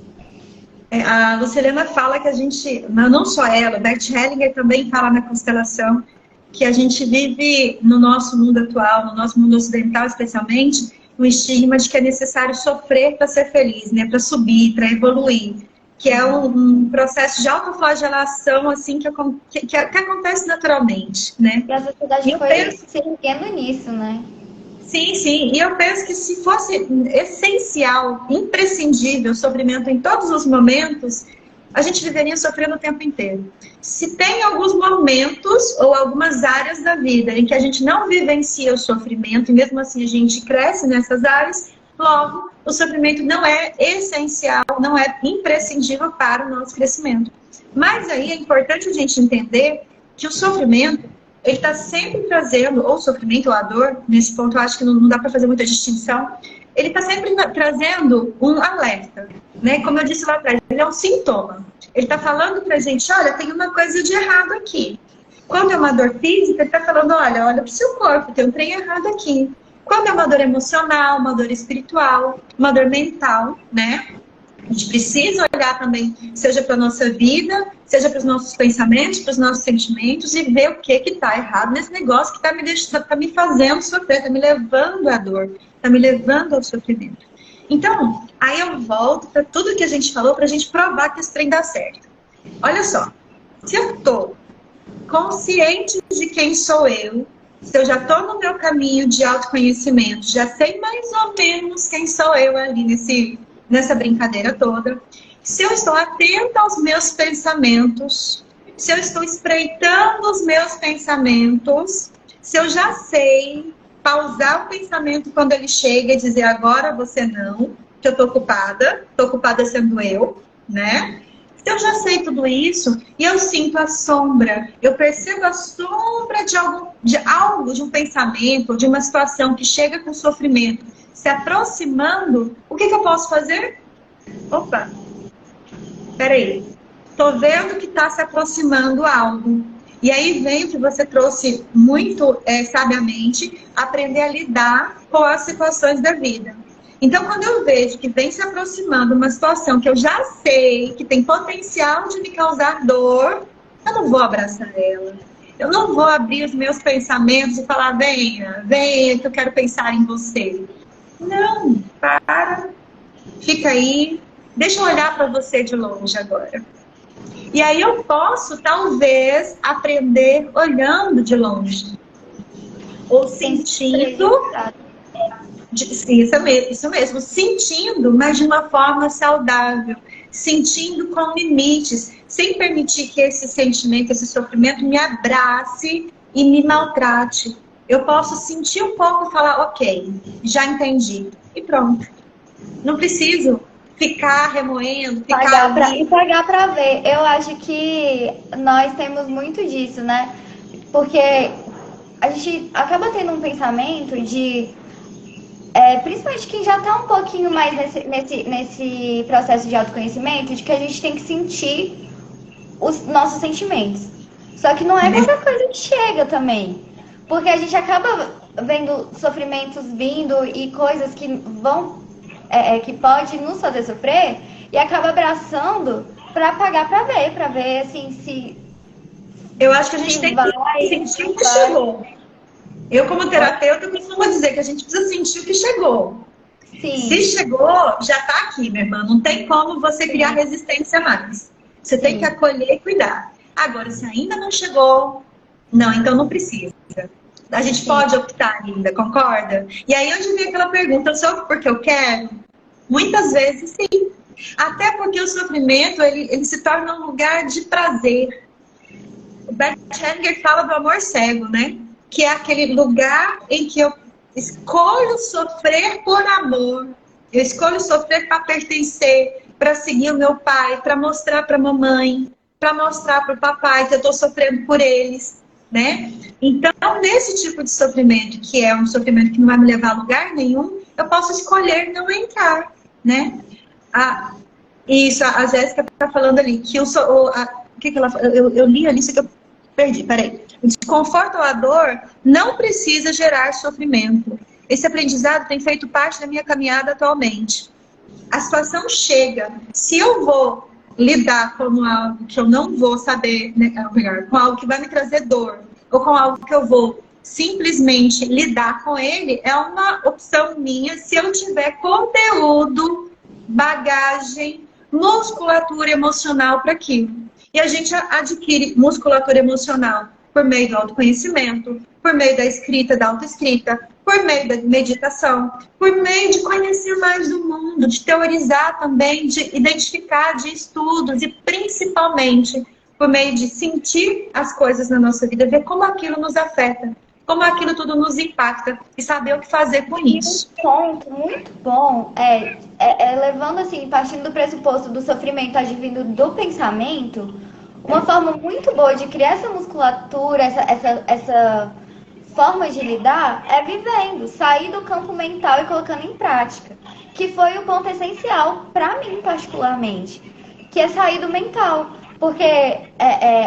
A Lucilena fala que a gente, não só ela, Bert Hellinger também fala na constelação, que a gente vive no nosso mundo atual, no nosso mundo ocidental especialmente, um estigma de que é necessário sofrer para ser feliz, né? Para subir, para evoluir. que é um processo de autoflagelação, assim, que acontece naturalmente, né? E a sociedade foi se erguendo nisso, né? Sim, sim. E eu penso que se fosse essencial, imprescindível, sofrimento em todos os momentos, a gente viveria sofrendo o tempo inteiro. Se tem alguns momentos ou algumas áreas da vida em que a gente não vivencia o sofrimento, e mesmo assim a gente cresce nessas áreas, logo, o sofrimento não é essencial, não é imprescindível para o nosso crescimento. Mas aí é importante a gente entender que o sofrimento, ele está sempre trazendo, ou o sofrimento ou a dor, nesse ponto eu acho que não dá para fazer muita distinção, ele está sempre trazendo um alerta, né? Como eu disse lá atrás, ele é um sintoma. Ele está falando para a gente, olha, tem uma coisa de errado aqui. Quando é uma dor física, ele está falando, olha para o seu corpo, tem um trem errado aqui. Quando é uma dor emocional, uma dor espiritual, uma dor mental, né? A gente precisa olhar também, seja para a nossa vida, seja para os nossos pensamentos, para os nossos sentimentos, e ver o que está errado nesse negócio que está me fazendo sofrer, está me levando à dor, está me levando ao sofrimento. Então, aí eu volto para tudo que a gente falou, para a gente provar que esse trem dá certo. Olha só, se eu estou consciente de quem sou eu, se eu já estou no meu caminho de autoconhecimento, já sei mais ou menos quem sou eu ali nessa brincadeira toda, se eu estou atenta aos meus pensamentos, se eu estou espreitando os meus pensamentos, se eu já sei pausar o pensamento quando ele chega e dizer agora você não, que eu estou ocupada sendo eu, né? Se eu já sei tudo isso e eu sinto a sombra, eu percebo a sombra de um pensamento, de uma situação que chega com sofrimento, se aproximando, o que eu posso fazer? Opa, peraí, tô vendo que está se aproximando algo. E aí vem o que você trouxe muito sabiamente, aprender a lidar com as situações da vida. Então, quando eu vejo que vem se aproximando uma situação que eu já sei que tem potencial de me causar dor, eu não vou abraçar ela. Eu não vou abrir os meus pensamentos e falar, venha, que eu quero pensar em você. Não, para, fica aí, deixa eu olhar para você de longe agora. E aí eu posso, talvez, aprender olhando de longe. Ou sentindo... Isso mesmo, sentindo, mas de uma forma saudável, sentindo com limites, sem permitir que esse sentimento, esse sofrimento me abrace e me maltrate. Eu posso sentir um pouco e falar, ok, já entendi, e pronto. Não preciso ficar remoendo, pagar para ver. Eu acho que nós temos muito disso, né? Porque a gente acaba tendo um pensamento de... principalmente quem já está um pouquinho mais nesse processo de autoconhecimento, de que a gente tem que sentir os nossos sentimentos. Só que não é qualquer coisa que chega também. Porque a gente acaba vendo sofrimentos vindo e coisas que vão, que pode nos fazer sofrer, e acaba abraçando para pagar para ver assim se... Eu acho que a gente tem que sentir o que chegou. Eu, como terapeuta, costumo dizer que a gente precisa sentir o que chegou. Sim. Se chegou, já está aqui, minha irmã. Não tem como você criar resistência mais. Você tem que acolher e cuidar. Agora, se ainda não chegou, não, então não precisa. A gente pode optar ainda, concorda? E aí, onde vem aquela pergunta, só porque eu quero? Muitas vezes, sim. Até porque o sofrimento, ele se torna um lugar de prazer. O Bert Hellinger fala do amor cego, né? Que é aquele lugar em que eu escolho sofrer por amor. Eu escolho sofrer para pertencer, para seguir o meu pai, para mostrar para a mamãe, para mostrar para o papai que eu estou sofrendo por eles, né? Então, nesse tipo de sofrimento, que é um sofrimento que não vai me levar a lugar nenhum, eu posso escolher não entrar, né? Isso, a Jéssica está falando ali, que que ela, eu li ali, isso que eu perdi, peraí. O desconforto ou a dor não precisa gerar sofrimento. Esse aprendizado tem feito parte da minha caminhada atualmente. A situação chega. Se eu vou lidar com algo que eu não vou saber, né, com algo que vai me trazer dor, ou com algo que eu vou simplesmente lidar com ele, é uma opção minha se eu tiver conteúdo, bagagem, musculatura emocional para aquilo. E a gente adquire musculatura emocional por meio do autoconhecimento, por meio da escrita, da autoescrita, por meio da meditação, por meio de conhecer mais do mundo, de teorizar também, de identificar, de estudos e principalmente por meio de sentir as coisas na nossa vida, ver como aquilo nos afeta, como aquilo tudo nos impacta e saber o que fazer com isso. Um ponto muito bom levando assim, partindo do pressuposto do sofrimento advindo do pensamento, uma forma muito boa de criar essa musculatura, essa forma de lidar é vivendo, sair do campo mental e colocando em prática, que foi o ponto essencial para mim particularmente, que é sair do mental, porque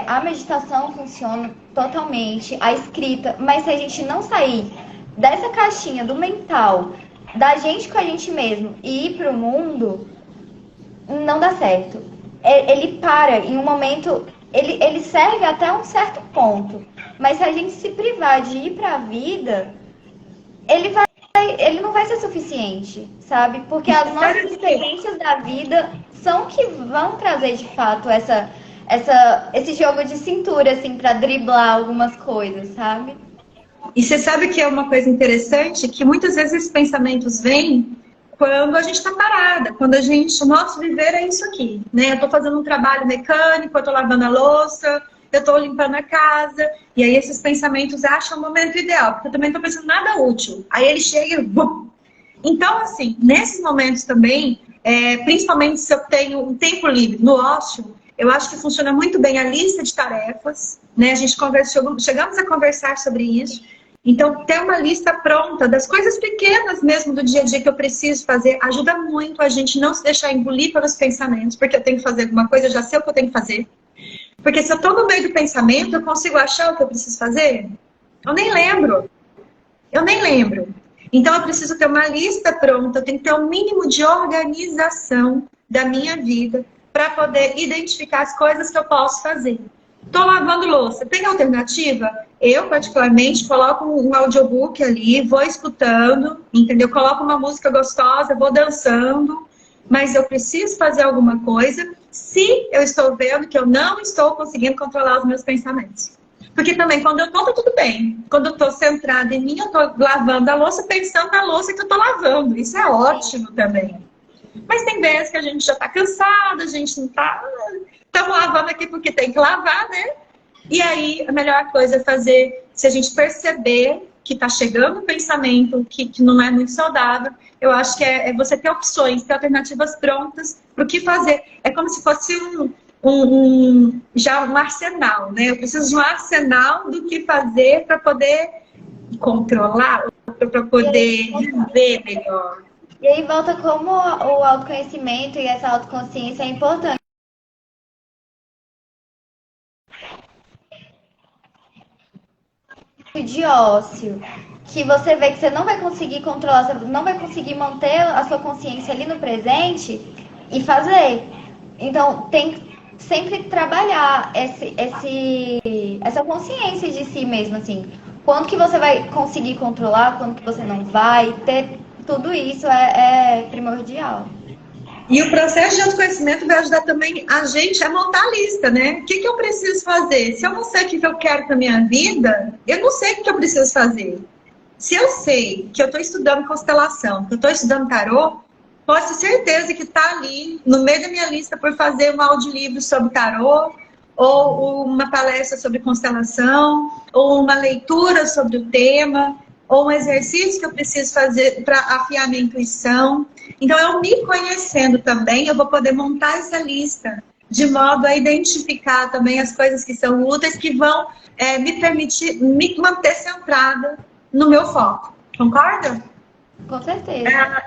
a meditação funciona totalmente, a escrita, mas se a gente não sair dessa caixinha do mental, da gente com a gente mesmo e ir pro mundo, não dá certo. Ele para em um momento, ele serve até um certo ponto, mas se a gente se privar de ir para a vida, ele não vai ser suficiente, sabe? Porque as nossas experiências da vida são que vão trazer de fato esse jogo de cintura, assim, para driblar algumas coisas, sabe? E você sabe que é uma coisa interessante, que muitas vezes esses pensamentos vêm quando a gente está parada, quando o nosso viver é isso aqui, né? Eu estou fazendo um trabalho mecânico, eu estou lavando a louça, eu estou limpando a casa, e aí esses pensamentos acham o momento ideal, porque eu também não estou pensando nada útil. Aí ele chega e... Bum! Então, assim, nesses momentos também, principalmente se eu tenho um tempo livre no ócio, eu acho que funciona muito bem a lista de tarefas, né? A gente chegamos a conversar sobre isso. Então, ter uma lista pronta das coisas pequenas mesmo do dia a dia que eu preciso fazer ajuda muito a gente não se deixar engolir pelos pensamentos, porque eu tenho que fazer alguma coisa, eu já sei o que eu tenho que fazer. Porque se eu estou no meio do pensamento, eu consigo achar o que eu preciso fazer? Eu nem lembro. Então, eu preciso ter uma lista pronta, eu tenho que ter um mínimo de organização da minha vida para poder identificar as coisas que eu posso fazer. Estou lavando louça. Tem alternativa? Eu, particularmente, coloco um audiobook ali, vou escutando, entendeu? Coloco uma música gostosa, vou dançando, mas eu preciso fazer alguma coisa se eu estou vendo que eu não estou conseguindo controlar os meus pensamentos. Porque também, quando eu estou, tá tudo bem. Quando eu estou centrada em mim, eu estou lavando a louça, pensando na louça que eu estou lavando. Isso é ótimo também. Mas tem vezes que a gente já está cansada, a gente não está... Estamos lavando aqui porque tem que lavar, né? E aí, a melhor coisa é fazer, se a gente perceber que está chegando um pensamento que não é muito saudável, eu acho que é você ter opções, ter alternativas prontas para o que fazer. É como se fosse já um arsenal, né? Eu preciso de um arsenal do que fazer para poder controlar, para poder viver melhor. E aí volta como o autoconhecimento e essa autoconsciência é importante. De ócio, que você vê que você não vai conseguir controlar, você não vai conseguir manter a sua consciência ali no presente e fazer. Então, tem que sempre trabalhar essa consciência de si mesmo, assim. Quando que você vai conseguir controlar, quando que você não vai, ter tudo isso é primordial. E o processo de autoconhecimento vai ajudar também a gente a montar a lista, né? O que eu preciso fazer? Se eu não sei o que eu quero para minha vida, eu não sei o que eu preciso fazer. Se eu sei que eu estou estudando constelação, que eu estou estudando tarô, posso ter certeza que está ali, no meio da minha lista, por fazer um audiolivro sobre tarô, ou uma palestra sobre constelação, ou uma leitura sobre o tema, ou um exercício que eu preciso fazer para afiar minha intuição. Então, eu me conhecendo também, eu vou poder montar essa lista, de modo a identificar também as coisas que são úteis, que vão me permitir me manter centrada no meu foco. Concorda? Com certeza.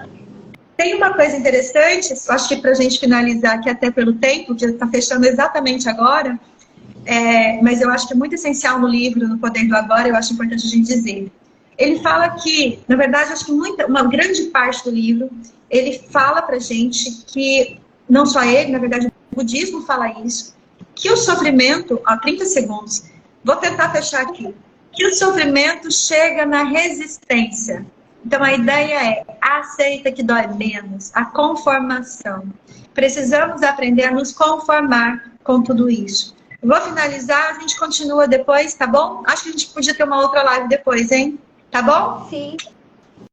Tem uma coisa interessante, acho que para a gente finalizar aqui até pelo tempo, que está fechando exatamente agora, mas eu acho que é muito essencial no livro, no Poder do Agora, eu acho importante a gente dizer. Ele fala que, na verdade, acho que uma grande parte do livro, ele fala pra gente que, não só ele, na verdade, o budismo fala isso, que o sofrimento, 30 segundos, vou tentar fechar aqui, que o sofrimento chega na resistência. Então, a ideia é aceita que dói menos, a conformação. Precisamos aprender a nos conformar com tudo isso. Eu vou finalizar, a gente continua depois, tá bom? Acho que a gente podia ter uma outra live depois, hein? Tá bom? Sim,